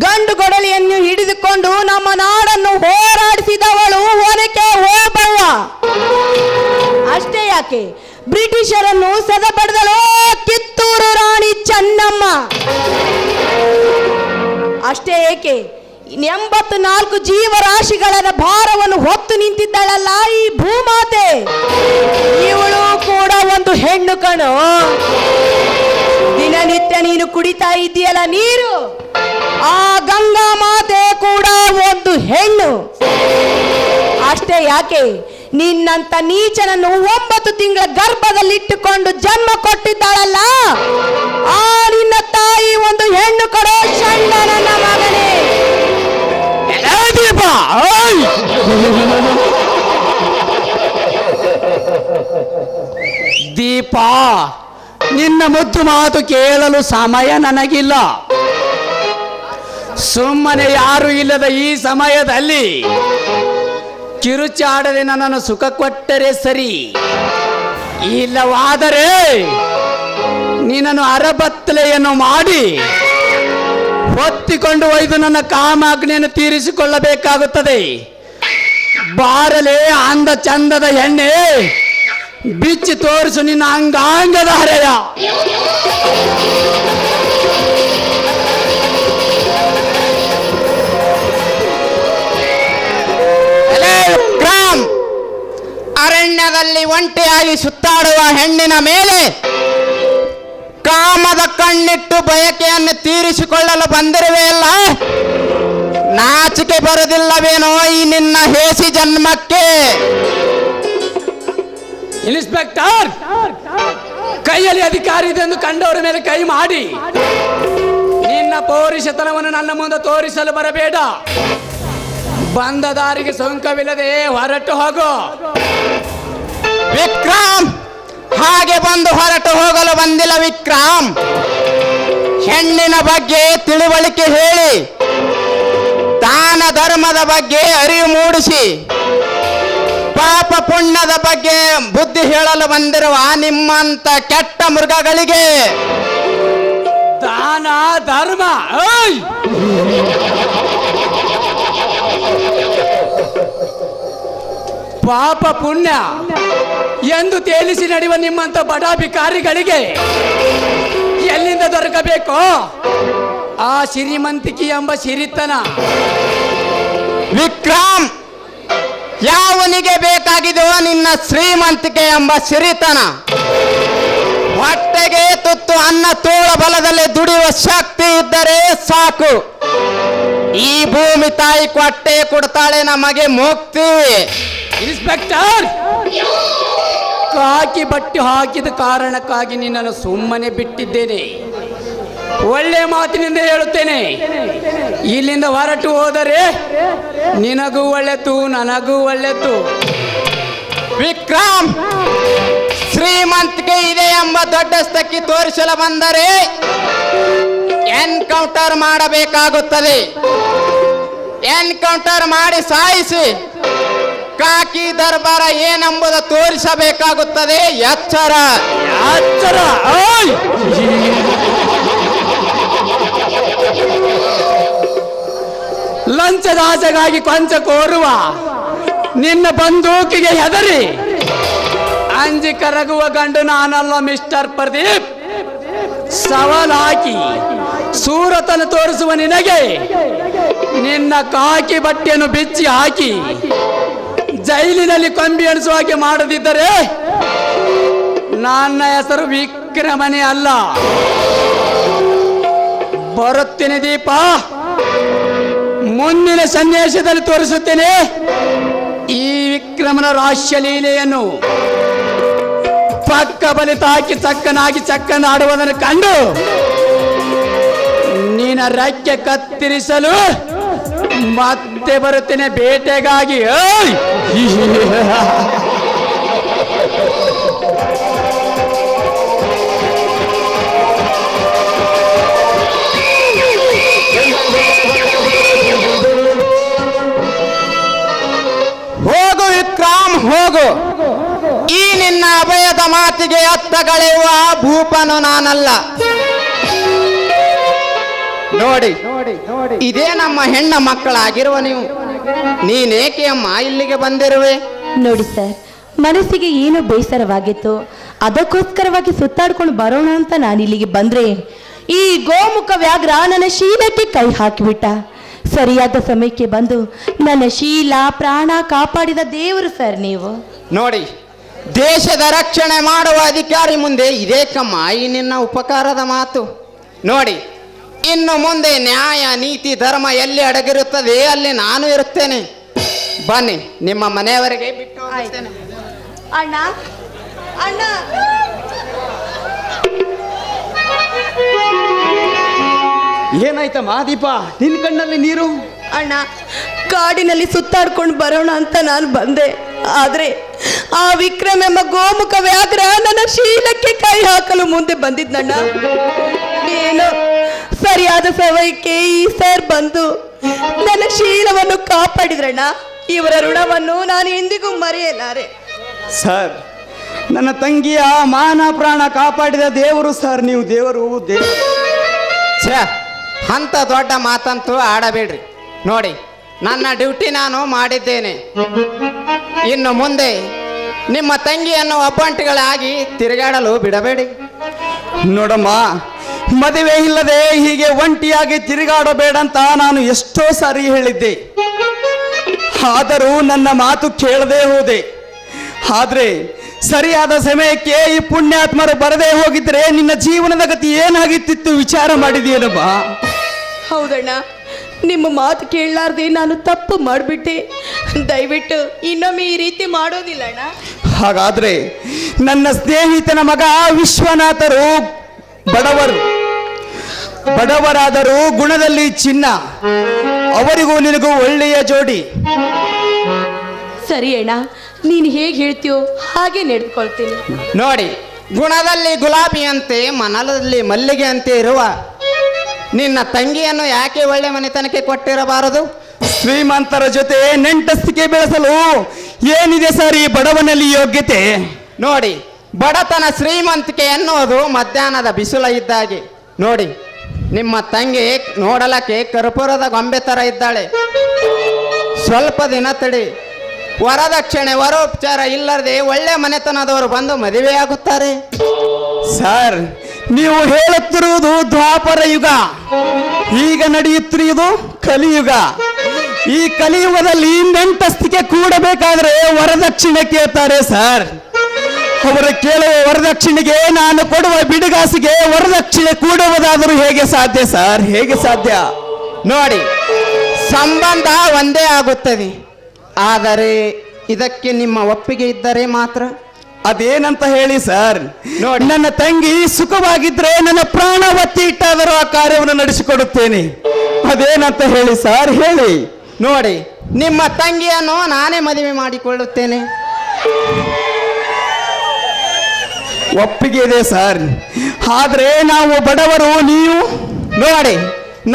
ಗಂಡು ಗೊಡಲಿಯನ್ನು ಹಿಡಿದುಕೊಂಡು ನಮ್ಮ ನಾಡನ್ನು ಹೋರಾಡಿಸಿದವಳು ಒನಕೆ ಓಬವ್ವ. ಅಷ್ಟೇ ಯಾಕೆ, ಬ್ರಿಟಿಷರನ್ನು ಸದಬಡಿದಳು ಕಿತ್ತೂರು ರಾಣಿ ಚೆನ್ನಮ್ಮ. ಅಷ್ಟೇ ಏಕೆ, 84 ಜೀವರಾಶಿಗಳ ಭಾರವನ್ನು ಹೊತ್ತು ನಿಂತಿದ್ದಳಲ್ಲ ಈ ಭೂಮಾತೆ, ಇವಳು ಕೂಡ ಒಂದು ಹೆಣ್ಣು ಕಣೋ. ದಿನನಿತ್ಯ ನೀನು ಕುಡಿತಾ ಇದೆಯಲ್ಲ ನೀರು, ಆ ಗಂಗಾ ಮಾತೆ ಕೂಡ ಒಂದು ಹೆಣ್ಣು. ಅಷ್ಟೇ ಯಾಕೆ, ನಿನ್ನಂತ ನೀಚನನ್ನು 9 ತಿಂಗಳ ಗರ್ಭದಲ್ಲಿಟ್ಟುಕೊಂಡು ಜನ್ಮ ಕೊಟ್ಟಿದ್ದಾಳಲ್ಲ ಆ ನಿನ್ನ ತಾಯಿ ಒಂದು ಹೆಣ್ಣು ಕಡೋ ಷಂಡ ನನ್ನ ಮಗನೇ. ದೀಪ, ನಿನ್ನ ಮುದ್ದು ಮಾತು ಕೇಳಲು ಸಮಯ ನನಗಿಲ್ಲ. ಸುಮ್ಮನೆ ಯಾರು ಇಲ್ಲದ ಈ ಸಮಯದಲ್ಲಿ ಕಿರುಚಾಡದೆ ನನ್ನನ್ನು ಸುಖ ಕೊಟ್ಟರೆ ಸರಿ, ಇಲ್ಲವಾದರೆ ನಿನ್ನನ್ನು ಅರಬತ್ತಲೆಯನ್ನು ಮಾಡಿ ಹೊತ್ತಿಕೊಂಡು ಒಯ್ದು ನನ್ನ ಕಾಮಾಗ್ನಿಯನ್ನು ತೀರಿಸಿಕೊಳ್ಳಬೇಕಾಗುತ್ತದೆ. ಬಾರಲೆ ಅಂದ ಚಂದದ ಹೆಣ್ಣೆ, ಬಿಚ್ಚಿ ತೋರಿಸು ನಿನ್ನ ಅಂಗಾಂಗದ ಹರೆಯ. ಅರಣ್ಯದಲ್ಲಿ ಒಂಟಿಯಾಗಿ ಸುತ್ತಾಡುವ ಹೆಣ್ಣಿನ ಮೇಲೆ ಕಾಮದ ಕಣ್ಣಿಟ್ಟು ಬಯಕೆಯನ್ನು ತೀರಿಸಿಕೊಳ್ಳಲು ಬಂದಿರುವೆಯಲ್ಲ, ನಾಚಿಕೆ ಬರುವುದಿಲ್ಲವೇನೋ ಈ ನಿನ್ನ ಹೇಸಿ ಜನ್ಮಕ್ಕೆ? ಇನ್ಸ್ಪೆಕ್ಟರ್, ಕೈಯಲ್ಲಿ ಅಧಿಕಾರಿ ಇದೆ ಎಂದು ಕಂಡವರ ಮೇಲೆ ಕೈ ಮಾಡಿ ನಿನ್ನ ಪೌರುಷತನವನ್ನು ನನ್ನ ಮುಂದೆ ತೋರಿಸಲು ಬರಬೇಡ. ಬಂದ ದಾರಿಗೆ ಸೋಂಕವಿಲ್ಲದೆ ಹೊರಟು ಹೋಗು. ವಿಕ್ರಮ್, ಹಾಗೆ ಬಂದು ಹೊರಟು ಹೋಗಲು ಬಂದಿಲ್ಲ ವಿಕ್ರಮ್. ಹೆಣ್ಣಿನ ಬಗ್ಗೆ ತಿಳುವಳಿಕೆ ಹೇಳಿ, ದಾನ ಧರ್ಮದ ಬಗ್ಗೆ ಅರಿವು ಮೂಡಿಸಿ, ಪಾಪ ಪುಣ್ಯದ ಬಗ್ಗೆ ಬುದ್ಧಿ ಹೇಳಲು ಬಂದಿರುವ ನಿಮ್ಮಂತ ಕೆಟ್ಟ ಮೃಗಗಳಿಗೆ ದಾನ ಧರ್ಮ ಪಾಪ ಪುಣ್ಯ ಎಂದು ತೇಲಿಸಿ ನಡೆಯುವ ನಿಮ್ಮಂತ ಬಡ ಭಿಕಾರಿಗಳಿಗೆ ಎಲ್ಲಿಂದ ದೊರಕಬೇಕು ಆ ಶ್ರೀಮಂತಿಕೆ ಎಂಬ ಸಿರಿತನ? ವಿಕ್ರಮ್, ಯಾವನಿಗೆ ಬೇಕಾಗಿದೆಯೋ ನಿನ್ನ ಶ್ರೀಮಂತಿಕೆ ಎಂಬ ಸಿರಿತನ? ಹೊಟ್ಟೆಗೆ ತುತ್ತು ಅನ್ನ ತೋಳ ಬಲದಲ್ಲಿ ದುಡಿಯುವ ಶಕ್ತಿ ಇದ್ದರೆ ಸಾಕು. ಈ ಭೂಮಿ ತಾಯಿ ಕೊಟ್ಟೆ ಕೊಡ್ತಾಳೆ ನಮಗೆ ಮುಕ್ತಿ. ಇನ್ಸ್ಪೆಕ್ಟರ್, ಕಾಕಿ ಬಟ್ಟೆ ಹಾಕಿದ ಕಾರಣಕ್ಕಾಗಿ ನಿನ್ನನ್ನು ಸುಮ್ಮನೆ ಬಿಟ್ಟಿದ್ದೇನೆ. ಒಳ್ಳೆ ಮಾತಿನಿಂದ ಹೇಳುತ್ತೇನೆ, ಇಲ್ಲಿಂದ ಹೊರಟು ಹೋದರೆ ನಿನಗೂ ಒಳ್ಳೆತು, ನನಗೂ ಒಳ್ಳೆತು. ವಿಕ್ರಮ್, ಶ್ರೀಮಂತಿಕೆ ಇದೆ ಎಂಬ ದೊಡ್ಡ ಸ್ಥಕ್ಕಿ ತೋರಿಸಲು ಬಂದರೆ ಎನ್ಕೌಂಟರ್ ಮಾಡಬೇಕಾಗುತ್ತದೆ. ಎನ್ಕೌಂಟರ್ ಮಾಡಿ ಸಾಯಿಸಿ ಕಾಕಿ ದರ್ಬಾರ ಏನೆಂಬುದು ತೋರಿಸಬೇಕಾಗುತ್ತದೆ. ಎಚ್ಚರ ಎಚ್ಚರ. ಲಂಚದ ಆಸೆಗಾಗಿ ಕೊಂಚ ಕೋರುವ ನಿನ್ನ ಬಂದೂಕಿಗೆ ಹೆದರಿ ಅಂಜಿ ಕರಗುವ ಗಂಡು ನಾನಲ್ಲ ಮಿಸ್ಟರ್ ಪ್ರದೀಪ್. ಸವಾಲು ಹಾಕಿ ಸೂರತನ್ನು ತೋರಿಸುವ ನಿನಗೆ ನಿನ್ನ ಕಾಕಿ ಬಟ್ಟೆಯನ್ನು ಬಿಚ್ಚಿ ಹಾಕಿ ಜೈಲಿನಲ್ಲಿ ಕೊಂಬಿ ಎಣಿಸುವ ಹಾಗೆ ಮಾಡದಿದ್ದರೆ ನನ್ನ ಹೆಸರು ವಿಕ್ರಮನೇ ಅಲ್ಲ. ಬರುತ್ತೇನೆ ದೀಪ, ಮುಂದಿನ ಸನ್ನಿವೇಶದಲ್ಲಿ ತೋರಿಸುತ್ತೇನೆ ಈ ವಿಕ್ರಮನ ರಾಶ್ಯ ಲೀಲೆಯನ್ನು. ಪಕ್ಕ ಬಲಿತ ಹಾಕಿ ಚಕ್ಕನಾಡುವುದನ್ನು ಕಂಡು ನಿನ್ನ ರೆಕ್ಕೆ ಕತ್ತರಿಸಲು ಮತ್ತೆ ಬರುತ್ತೇನೆ ಬೇಟೆಗಾಗಿ. ಓಯ್! ಹೋಗು ವಿಕ್ರಮ್ ಹೋಗು. ಈ ನಿನ್ನ ಅಭಯದ ಮಾತಿಗೆ ಅತ್ತಗಳೆಯುವ ಭೂಪನು ನಾನಲ್ಲ. ನೋಡಿ ಇದೇ ನಮ್ಮ ಹೆಣ್ಣ ಮಕ್ಕಳಾಗಿರುವ ನೀನೇಕೆ ಅಮ್ಮ ಇಲ್ಲಿಗೆ ಬಂದಿರುವೆ? ನೋಡಿ ಸರ್, ಮನಸ್ಸಿಗೆ ಏನು ಬೇಸರವಾಗಿತ್ತು, ಅದಕ್ಕೋಸ್ಕರವಾಗಿ ಸುತ್ತಾಡ್ಕೊಂಡು ಬರೋಣ ಅಂತ ನಾನು ಇಲ್ಲಿಗೆ ಬಂದ್ರೆ ಈ ಗೋಮುಖ ವ್ಯಾಘ್ರ ನನ್ನ ಶೀಲಕ್ಕೆ ಕೈ ಹಾಕಿಬಿಟ್ಟ. ಸರಿಯಾದ ಸಮಯಕ್ಕೆ ಬಂದು ನನ್ನ ಶೀಲ ಪ್ರಾಣ ಕಾಪಾಡಿದ ದೇವರು ಸರ್ ನೀವು. ನೋಡಿ, ದೇಶದ ರಕ್ಷಣೆ ಮಾಡುವ ಅಧಿಕಾರಿ ಮುಂದೆ ಇದೇ ಕಮ್ಮ ಈ ನಿನ್ನ ಉಪಕಾರದ ಮಾತು. ನೋಡಿ, ಇನ್ನು ಮುಂದೆ ನ್ಯಾಯ ನೀತಿ ಧರ್ಮ ಎಲ್ಲಿ ಅಡಗಿರುತ್ತದೆ ಅಲ್ಲಿ ನಾನು ಇರುತ್ತೇನೆ. ಬನ್ನಿ, ನಿಮ್ಮ ಮನೆಯವರೆಗೆ ಬಿಟ್ಟು ಹೋಗ್ತೇನೆ. ಅಣ್ಣ ಅಣ್ಣ ಏನಾಯ್ತಮ್ಮ ದೀಪ, ನಿನ್ ಕಣ್ಣಲ್ಲಿ ನೀರು? ಅಣ್ಣ, ಕಾಡಿನಲ್ಲಿ ಸುತ್ತಾಡ್ಕೊಂಡು ಬರೋಣ ಅಂತ ನಾನು ಬಂದೆ. ಆದ್ರೆ ಆ ವಿಕ್ರಮ್ ಎಂಬ ಗೋಮುಖ ವ್ಯಾಘ್ರ ನನ್ನ ಶೀಲಕ್ಕೆ ಕೈ ಹಾಕಲು ಮುಂದೆ ಬಂದಿದ್ನಣ್ಣ. ಏನು ಸರಿಯಾದ ಸಮಯಕ್ಕೆ ಈ ಸರ್ ಬಂದು ನನ್ನ ಶೀಲವನ್ನು ಕಾಪಾಡಿದ್ರಣ್ಣ. ಇವರ ಋಣವನ್ನು ನಾನು ಎಂದಿಗೂ ಮರೆಯಲಾರೆ. ಸರ್, ನನ್ನ ತಂಗಿಯ ಮಾನ ಪ್ರಾಣ ಕಾಪಾಡಿದ ದೇವರು ಸರ್ ನೀವು. ದೇವರು ಛೇ, ಅಂತ ದೊಡ್ಡ ಮಾತಂತೂ ಆಡಬೇಡ್ರಿ. ನೋಡಿ, ನನ್ನ ಡ್ಯೂಟಿ ನಾನು ಮಾಡಿದ್ದೇನೆ. ಇನ್ನು ಮುಂದೆ ನಿಮ್ಮ ತಂಗಿಯನ್ನು ಒಬ್ಬಂಟಿಗಳಾಗಿ ತಿರುಗಾಡಲು ಬಿಡಬೇಡಿ. ನೋಡಮ್ಮ, ಮದುವೆ ಇಲ್ಲದೆ ಹೀಗೆ ಒಂಟಿಯಾಗಿ ತಿರುಗಾಡಬೇಡ ಅಂತ ನಾನು ಎಷ್ಟೋ ಸಾರಿ ಹೇಳಿದ್ದೆ. ಆದರೂ ನನ್ನ ಮಾತು ಕೇಳದೆ ಹೋದೆ. ಆದ್ರೆ ಸರಿಯಾದ ಸಮಯಕ್ಕೆ ಈ ಪುಣ್ಯಾತ್ಮರು ಬರದೇ ಹೋಗಿದ್ರೆ ನಿನ್ನ ಜೀವನದ ಗತಿ ಏನಾಗಿತ್ತಿತ್ತು ವಿಚಾರ ಮಾಡಿದೆಯೇನಮ್ಮ? ಹೌದಣ್ಣ, ನಿಮ್ಮ ಮಾತು ಕೇಳಲಾರ್ದೆ ನಾನು ತಪ್ಪು ಮಾಡಿಬಿಟ್ಟೆ. ದಯವಿಟ್ಟು ಇನ್ನೊಮ್ಮೆ ಈ ರೀತಿ ಮಾಡೋದಿಲ್ಲ ಅಣ್ಣ. ಹಾಗಾದ್ರೆ ನನ್ನ ಸ್ನೇಹಿತನ ಮಗ ವಿಶ್ವನಾಥರು ಬಡವರಾದರೂ ಗುಣದಲ್ಲಿ ಚಿನ್ನ. ಅವರಿಗೂ ನಿನಗೂ ಒಳ್ಳೆಯ ಜೋಡಿ. ಸರಿ ಅಣ್ಣ, ನೀನು ಹೇಗೆ ಹೇಳ್ತೀಯೋ ಹಾಗೆ ನಡೆದುಕೊಳ್ತೀನಿ. ನೋಡಿ, ಗುಣದಲ್ಲಿ ಗುಲಾಬಿಯಂತೆ ಮನದಲ್ಲಿ ಮಲ್ಲಿಗೆ ಅಂತೆ ಇರುವ ನಿನ್ನ ತಂಗಿಯನ್ನು ಯಾಕೆ ಒಳ್ಳೆ ಮನೆತನಕ್ಕೆ ಕೊಟ್ಟಿರಬಾರದು? ಶ್ರೀಮಂತರ ಜೊತೆ ನೆಂಟಸ್ತಿಕೆ ಬೆಳೆಸಲು ಏನಿದೆ ಸರ್ ಈ ಬಡವನಲ್ಲಿ ಯೋಗ್ಯತೆ? ನೋಡಿ, ಬಡತನ ಶ್ರೀಮಂತಿಕೆ ಎನ್ನುವುದು ಮಧ್ಯಾಹ್ನದ ಬಿಸಿಲ ಇದ್ದಾಗೆ. ನೋಡಿ, ನಿಮ್ಮ ತಂಗಿ ನೋಡಲಕ್ಕೆ ಕರ್ಪೂರದ ಗೊಂಬೆ ತರ ಇದ್ದಾಳೆ. ಸ್ವಲ್ಪ ದಿನ ತಡಿ, ವರದಕ್ಷಿಣೆ ವರೋಪಚಾರ ಇಲ್ಲದೆ ಒಳ್ಳೆ ಮನೆತನದವರು ಬಂದು ಮದುವೆಯಾಗುತ್ತಾರೆ. ಸರ್, ನೀವು ಹೇಳುತ್ತಿರುವುದು ದ್ವಾಪರ ಯುಗ, ಈಗ ನಡೆಯುತ್ತಿರುವುದು ಕಲಿಯುಗ. ಈ ಕಲಿಯುಗದಲ್ಲಿ ನೆಂಟಸ್ತಿಕೆ ಕೂಡಬೇಕಾದ್ರೆ ವರದಕ್ಷಿಣೆ ಕೇಳ್ತಾರೆ ಸರ್. ಅವರು ಕೇಳುವ ವರದಕ್ಷಿಣೆಗೆ ನಾನು ಕೊಡುವ ಬಿಡುಗಾಸಿಗೆ ವರದಕ್ಷಿಣೆ ಕೂಡುವುದಾದರೂ ಹೇಗೆ ಸಾಧ್ಯ ಸರ್? ಹೇಗೆ ಸಾಧ್ಯ? ನೋಡಿ, ಸಂಬಂಧ ಒಂದೇ ಆಗುತ್ತದೆ, ಆದರೆ ಇದಕ್ಕೆ ನಿಮ್ಮ ಒಪ್ಪಿಗೆ ಇದ್ದರೆ ಮಾತ್ರ. ಅದೇನಂತ ಹೇಳಿ ಸರ್? ನೋಡಿ, ನನ್ನ ತಂಗಿ ಸುಖವಾಗಿದ್ರೆ ನನ್ನ ಪ್ರಾಣ ಒತ್ತಿ ಇಟ್ಟಾದರೂ ಆ ಕಾರ್ಯವನ್ನು ನಡೆಸಿಕೊಡುತ್ತೇನೆ. ಅದೇನಂತ ಹೇಳಿ ಸರ್, ಹೇಳಿ. ನೋಡಿ, ನಿಮ್ಮ ತಂಗಿಯನ್ನು ನಾನೇ ಮದುವೆ ಮಾಡಿಕೊಳ್ಳುತ್ತೇನೆ. ಒಪ್ಪಿಗೆ ಇದೆ ಸರ್, ಆದ್ರೆ ನಾವು ಬಡವರು, ನೀವು ನೋಡಿ,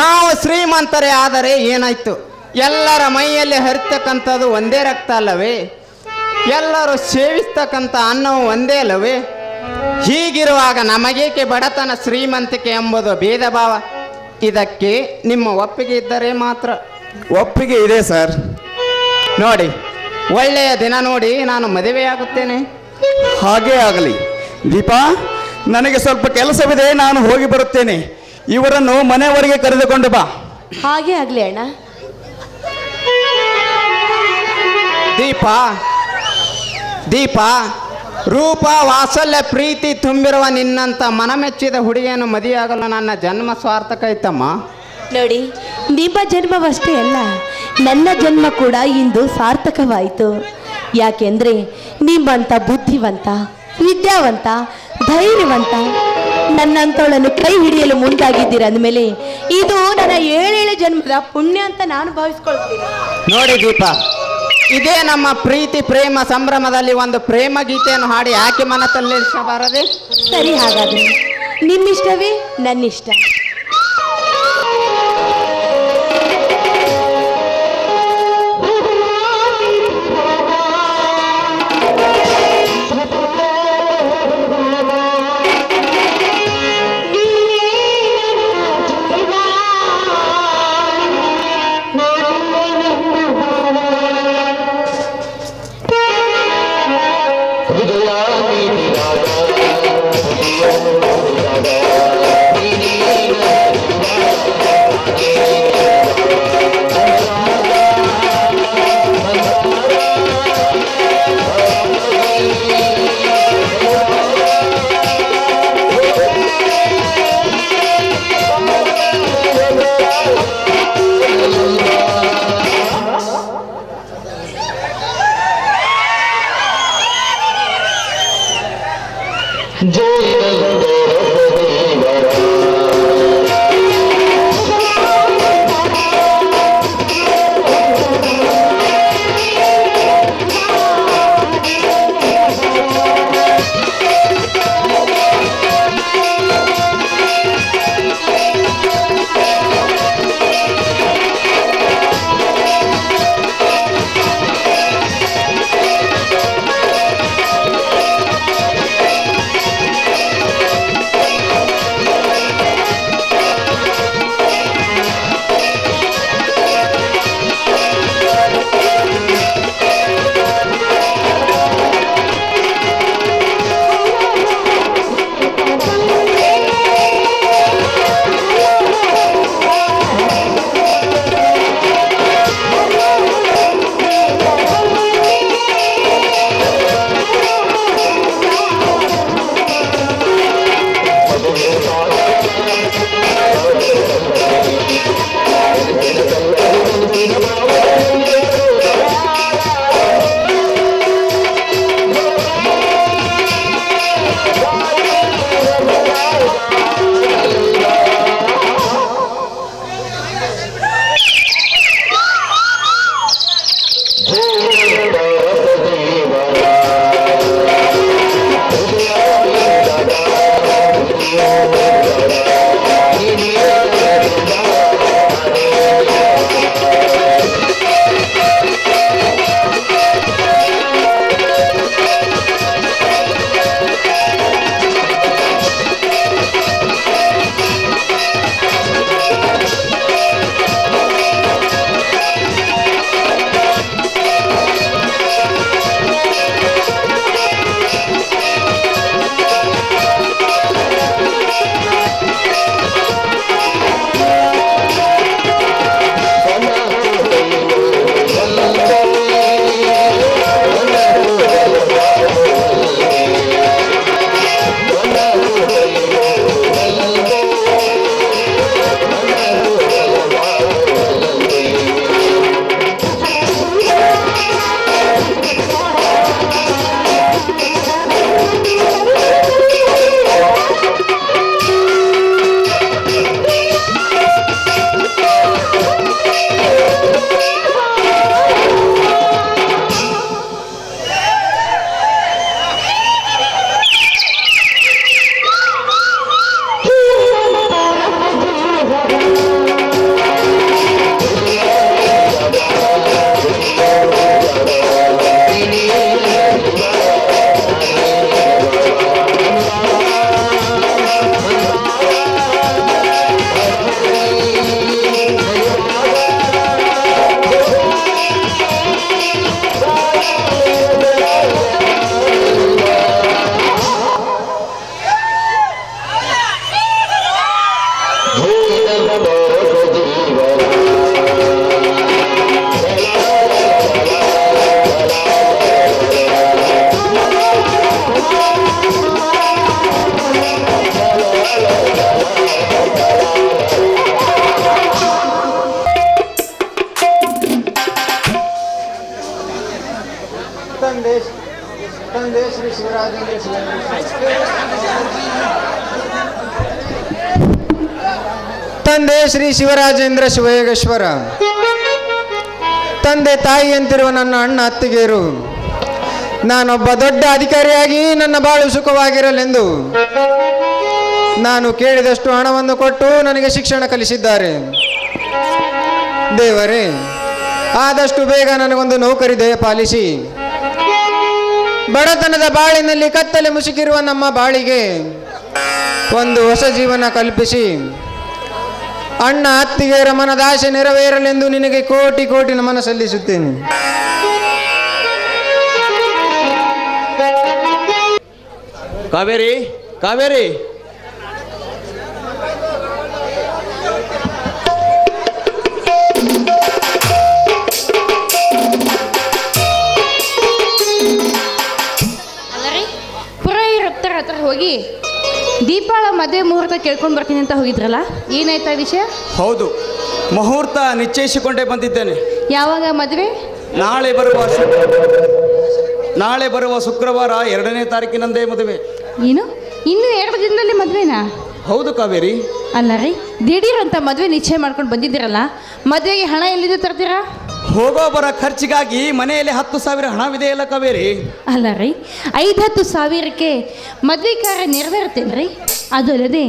ನಾವು ಶ್ರೀಮಂತರೇ ಆದರೆ ಏನಾಯ್ತು? ಎಲ್ಲರ ಮೈಯಲ್ಲಿ ಹರಿತಕ್ಕಂಥದ್ದು ಒಂದೇ ರಕ್ತ ಅಲ್ಲವೇ? ಎಲ್ಲರೂ ಸೇವಿಸ್ತಕ್ಕಂಥ ಅನ್ನವು ಒಂದೇ ಅಲ್ಲವೇ? ಹೀಗಿರುವಾಗ ನಮಗೇಕೆ ಬಡತನ ಶ್ರೀಮಂತಿಕೆ ಎಂಬುದು ಭೇದ ಭಾವ? ಇದಕ್ಕೆ ನಿಮ್ಮ ಒಪ್ಪಿಗೆ ಇದ್ದರೆ ಮಾತ್ರ. ಒಪ್ಪಿಗೆ ಇದೆ ಸರ್. ನೋಡಿ, ಒಳ್ಳೆಯ ದಿನ ನೋಡಿ ನಾನು ಮದುವೆಯಾಗುತ್ತೇನೆ. ಹಾಗೇ ಆಗಲಿ. ದೀಪಾ, ನನಗೆ ಸ್ವಲ್ಪ ಕೆಲಸವಿದೆ, ನಾನು ಹೋಗಿ ಬರುತ್ತೇನೆ. ಇವರನ್ನು ಮನೆಯವರೆಗೆ ಕರೆದುಕೊಂಡು ಬಾ. ಹಾಗೆ ಆಗ್ಲಿ ಅಣ್ಣ. ದೀಪ ದೀಪ ರೂಪ ವಾತ್ಸಲ್ಯ ಪ್ರೀತಿ ತುಂಬಿರುವ ನಿನ್ನಂತ ಮನಮೆಚ್ಚಿದ ಹುಡುಗಿಯನ್ನು ಮದುವೆಯಾಗಲು ನನ್ನ ಜನ್ಮ ಸಾರ್ಥಕ ಐತಮ್ಮ. ನೋಡಿ, ನಿಮ್ಮ ಜನ್ಮವಷ್ಟೇ ಅಲ್ಲ, ನನ್ನ ಜನ್ಮ ಕೂಡ ಇಂದು ಸಾರ್ಥಕವಾಯಿತು. ಯಾಕೆಂದ್ರೆ ನಿಮ್ಮಂತ ಬುದ್ಧಿವಂತ, ವಿದ್ಯಾವಂತ, ಧೈರ್ಯವಂತ ನನ್ನಂತವಳನ್ನು ಕೈ ಹಿಡಿಯಲು ಮುಂದಾಗಿದ್ದೀರ ಅಂದಮೇಲೆ ಇದು ನನ್ನ 7 ಜನ್ಮದ ಪುಣ್ಯ ಅಂತ ನಾನು ಭಾವಿಸ್ಕೊಳ್ತೀನಿ. ನೋಡಿ ದೀಪ, ಇದೇ ನಮ್ಮ ಪ್ರೀತಿ ಪ್ರೇಮ ಸಂಭ್ರಮದಲ್ಲಿ ಒಂದು ಪ್ರೇಮ ಗೀತೆಯನ್ನು ಹಾಡಿ ಯಾಕೆ ಮನತಲ್ಲಿಸಬಾರದೆ? ಸರಿ, ಹಾಗಾದ್ರೆ ನಿಮ್ಮಿಷ್ಟವೇ ನನ್ನಿಷ್ಟ. ತಂದೆ ಶ್ರೀ ಶಿವರಾಜೇಂದ್ರ ಶಿವಯೋಗೇಶ್ವರ, ತಂದೆ ತಾಯಿ ಅಂತಿರುವ ನನ್ನ ಅಣ್ಣ ಅತ್ತಿಗೆಯರು, ನಾನೊಬ್ಬ ದೊಡ್ಡ ಅಧಿಕಾರಿಯಾಗಿ ನನ್ನ ಬಾಳು ಸುಖವಾಗಿರಲೆಂದು ನಾನು ಕೇಳಿದಷ್ಟು ಹಣವನ್ನು ಕೊಟ್ಟು ನನಗೆ ಶಿಕ್ಷಣ ಕಲಿಸಿದ್ದಾರೆ. ದೇವರೇ, ಆದಷ್ಟು ಬೇಗ ನನಗೊಂದು ನೌಕರಿ ದಯಪಾಲಿಸಿ ಬಡತನದ ಬಾಳಿನಲ್ಲಿ ಕತ್ತಲೆ ಮುಸುಕಿರುವ ನಮ್ಮ ಬಾಳಿಗೆ ಒಂದು ಹೊಸ ಜೀವನ ಕಲ್ಪಿಸಿ ಅಣ್ಣ ಅತ್ತಿಗೆಯರ ಮನದಾಸೆ ನೆರವೇರಲೆಂದು ನಿನಗೆ ಕೋಟಿ ಕೋಟಿ ನಮನ ಸಲ್ಲಿಸುತ್ತೇನೆ. ಕಾವೇರಿ, ಕಾವೇರಿ, ಅಲ್ಲರಿ ಪುರೋಹಿತರ ಹತ್ರ ಹೋಗಿ ದೀಪಾಳ ಮದುವೆ ಮುಹೂರ್ತ ಕೇಳ್ಕೊಂಡು ಬರ್ತೀನಿ ಅಂತ ಹೋಗಿದ್ರಲ್ಲ, ಏನಾಯ್ತಾ ವಿಷಯ? ಹೌದು, ಮುಹೂರ್ತ ನಿಶ್ಚಯಿಸಿಕೊಂಡೇ ಬಂದಿದ್ದೇನೆ. ಯಾವಾಗ ಮದುವೆ? ನಾಳೆ ಬರುವ ಶುಕ್ರವಾರ 2ನೇ ತಾರೀಕಿನಂದೇ ಮದುವೆ. ಏನು, ಇನ್ನು 2 ದಿನದಲ್ಲಿ ಮದುವೆನಾ? ಹೌದು ಕಾವೇರಿ. ಅಲ್ಲ ರೀ, ದಿಢೀರ್ ಅಂತ ಮದುವೆ ನಿಶ್ಚಯ ಮಾಡ್ಕೊಂಡು ಬಂದಿದ್ದೀರಲ್ಲ, ಮದುವೆಗೆ ಹಣ ಎಲ್ಲಿಂದ ತರ್ತೀರಾ? ಹೋಗೋ ಬರೋ ಖರ್ಚಿಗಾಗಿ ಮನೆಯಲ್ಲಿ 10,000 ಹಣವಿದೆಯಲ್ಲ ಕಾವೇರಿ. ಅಲ್ಲ ರೀ, 5-10 ಸಾವಿರಕ್ಕೆ ಮದುವೆ ಕಾರ್ಯ ನೆರವೇರುತ್ತೇನ್ರಿ? ಅದು ಅಲ್ಲದೆ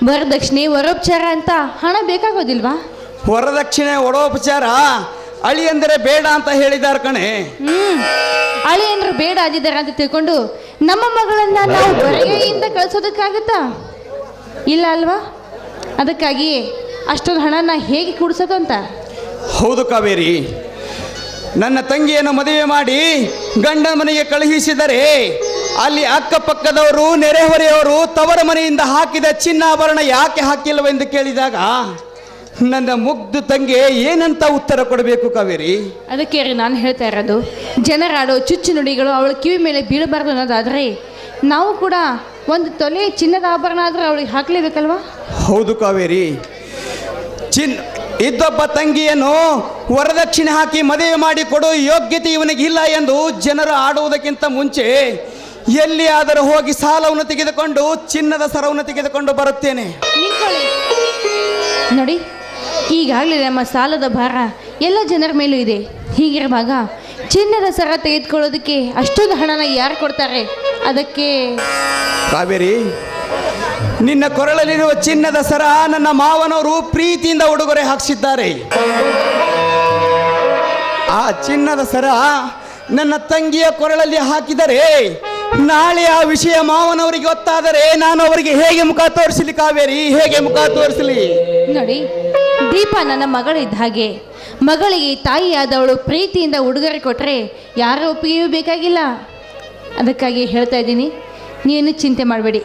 ವರದಕ್ಷಿಣೆ ವರೋಪಚಾರ ಅಂತ ಹಣ ಬೇಕಾಗೋದಿಲ್ವಾ? ವರದಕ್ಷಿಣೆ ಒಡೋಪಚಾರ ಅಳಿಯಂದರೆ ಬೇಡ ಅಂತ ಹೇಳಿದಾರ ಕಣೆ. ಅಳಿಯಂದ್ರು ಬೇಡ ಆಗಿದ್ದಾರೆ ಅಂತ ತಿಳ್ಕೊಂಡು ನಮ್ಮ ಮಗಳನ್ನ ನಾವು ಬರಿಗೆಯಿಂದ ಕಳಿಸೋದಕ್ಕಾಗುತ್ತಾ? ಇಲ್ಲ ಅಲ್ವಾ? ಅದಕ್ಕಾಗಿ ಅಷ್ಟೊಂದು ಹಣನ ಹೇಗೆ ಕೂಡಿಸೋದು ಅಂತ. ಹೌದು ಕಾವೇರಿ, ನನ್ನ ತಂಗಿಯನ್ನು ಮದುವೆ ಮಾಡಿ ಗಂಡನ ಮನೆಗೆ ಕಳುಹಿಸಿದರೆ ಅಲ್ಲಿ ಅಕ್ಕಪಕ್ಕದವರು, ನೆರೆಹೊರೆಯವರು ತವರ ಮನೆಯಿಂದ ಹಾಕಿದ ಚಿನ್ನಾಭರಣ ಯಾಕೆ ಹಾಕಿಲ್ಲವೆಂದು ಕೇಳಿದಾಗ ನನ್ನ ಮುಗ್ಧ ತಂಗಿ ಏನಂತ ಉತ್ತರ ಕೊಡಬೇಕು ಕಾವೇರಿ? ಅದಕ್ಕೆ ರೀ ನಾನು ಹೇಳ್ತಾ ಇರೋದು, ಜನರಾಡೋ ಚುಚ್ಚು ನುಡಿಗಳು ಅವಳ ಕಿವಿ ಮೇಲೆ ಬೀಳಬಾರ್ದು ಅನ್ನೋದಾದರೆ ನಾವು ಕೂಡ ಒಂದು ತೊಲೆ ಚಿನ್ನದ ಆಭರಣ ಆದರೂ ಅವಳಿಗೆ ಹಾಕಲೇಬೇಕಲ್ವಾ? ಹೌದು ಕಾವೇರಿ, ಇದ್ದೊಬ್ಬ ತಂಗಿಯನ್ನು ವರದಕ್ಷಿಣೆ ಹಾಕಿ ಮದುವೆ ಮಾಡಿ ಕೊಡೋ ಯೋಗ್ಯತೆ ಇವನಿಗೆ ಇಲ್ಲ ಎಂದು ಜನರು ಆಡುವುದಕ್ಕಿಂತ ಮುಂಚೆ ಎಲ್ಲಿಯಾದರೂ ಹೋಗಿ ಸಾಲವನ್ನು ತೆಗೆದುಕೊಂಡು ಚಿನ್ನದ ಸರವನ್ನು ತೆಗೆದುಕೊಂಡು ಬರುತ್ತೇನೆ. ನಿಂತ್ಕೊಳ್ಳಿ ನೋಡಿ, ಈಗಾಗಲೇ ನಮ್ಮ ಸಾಲದ ಭಾರ ಎಲ್ಲ ಜನರ ಮೇಲೂ ಇದೆ. ಹೀಗಿರುವಾಗ ಚಿನ್ನದ ಸರ ತೆಗೆದುಕೊಳ್ಳೋದಕ್ಕೆ ಅಷ್ಟೊಂದು ಹಣನ ಯಾರು ಕೊಡ್ತಾರೆ? ಅದಕ್ಕೆ ಕಾವೇರಿ, ನಿನ್ನ ಕೊರಳಲ್ಲಿರುವ ಚಿನ್ನದ ಸರ ನನ್ನ ಮಾವನವರು ಪ್ರೀತಿಯಿಂದ ಉಡುಗೊರೆ ಹಾಕಿಸಿದ್ದಾರೆ. ಆ ಚಿನ್ನದ ಸರ ನನ್ನ ತಂಗಿಯ ಕೊರಳಲ್ಲಿ ಹಾಕಿದರೆ ನಾಳೆ ಆ ವಿಷಯ ಮಾವನವರಿಗೆ ಗೊತ್ತಾದರೆ ನಾನು ಅವರಿಗೆ ಹೇಗೆ ಮುಖ ತೋರಿಸಲಿ ಕಾವೇರಿ? ಹೇಗೆ ಮುಖ ತೋರಿಸಲಿ? ನೋಡಿ, ದೀಪ ನನ್ನ ಮಗಳಿದ್ದ ಹಾಗೆ. ಮಗಳಿಗೆ ತಾಯಿಯಾದವಳು ಪ್ರೀತಿಯಿಂದ ಉಡುಗೊರೆ ಕೊಟ್ಟರೆ ಯಾರ ಒಪ್ಪಿಗೆಯೂ ಬೇಕಾಗಿಲ್ಲ. ಅದಕ್ಕಾಗಿ ಹೇಳ್ತಾ ಇದ್ದೀನಿ, ನೀನು ಚಿಂತೆ ಮಾಡಬೇಡಿ.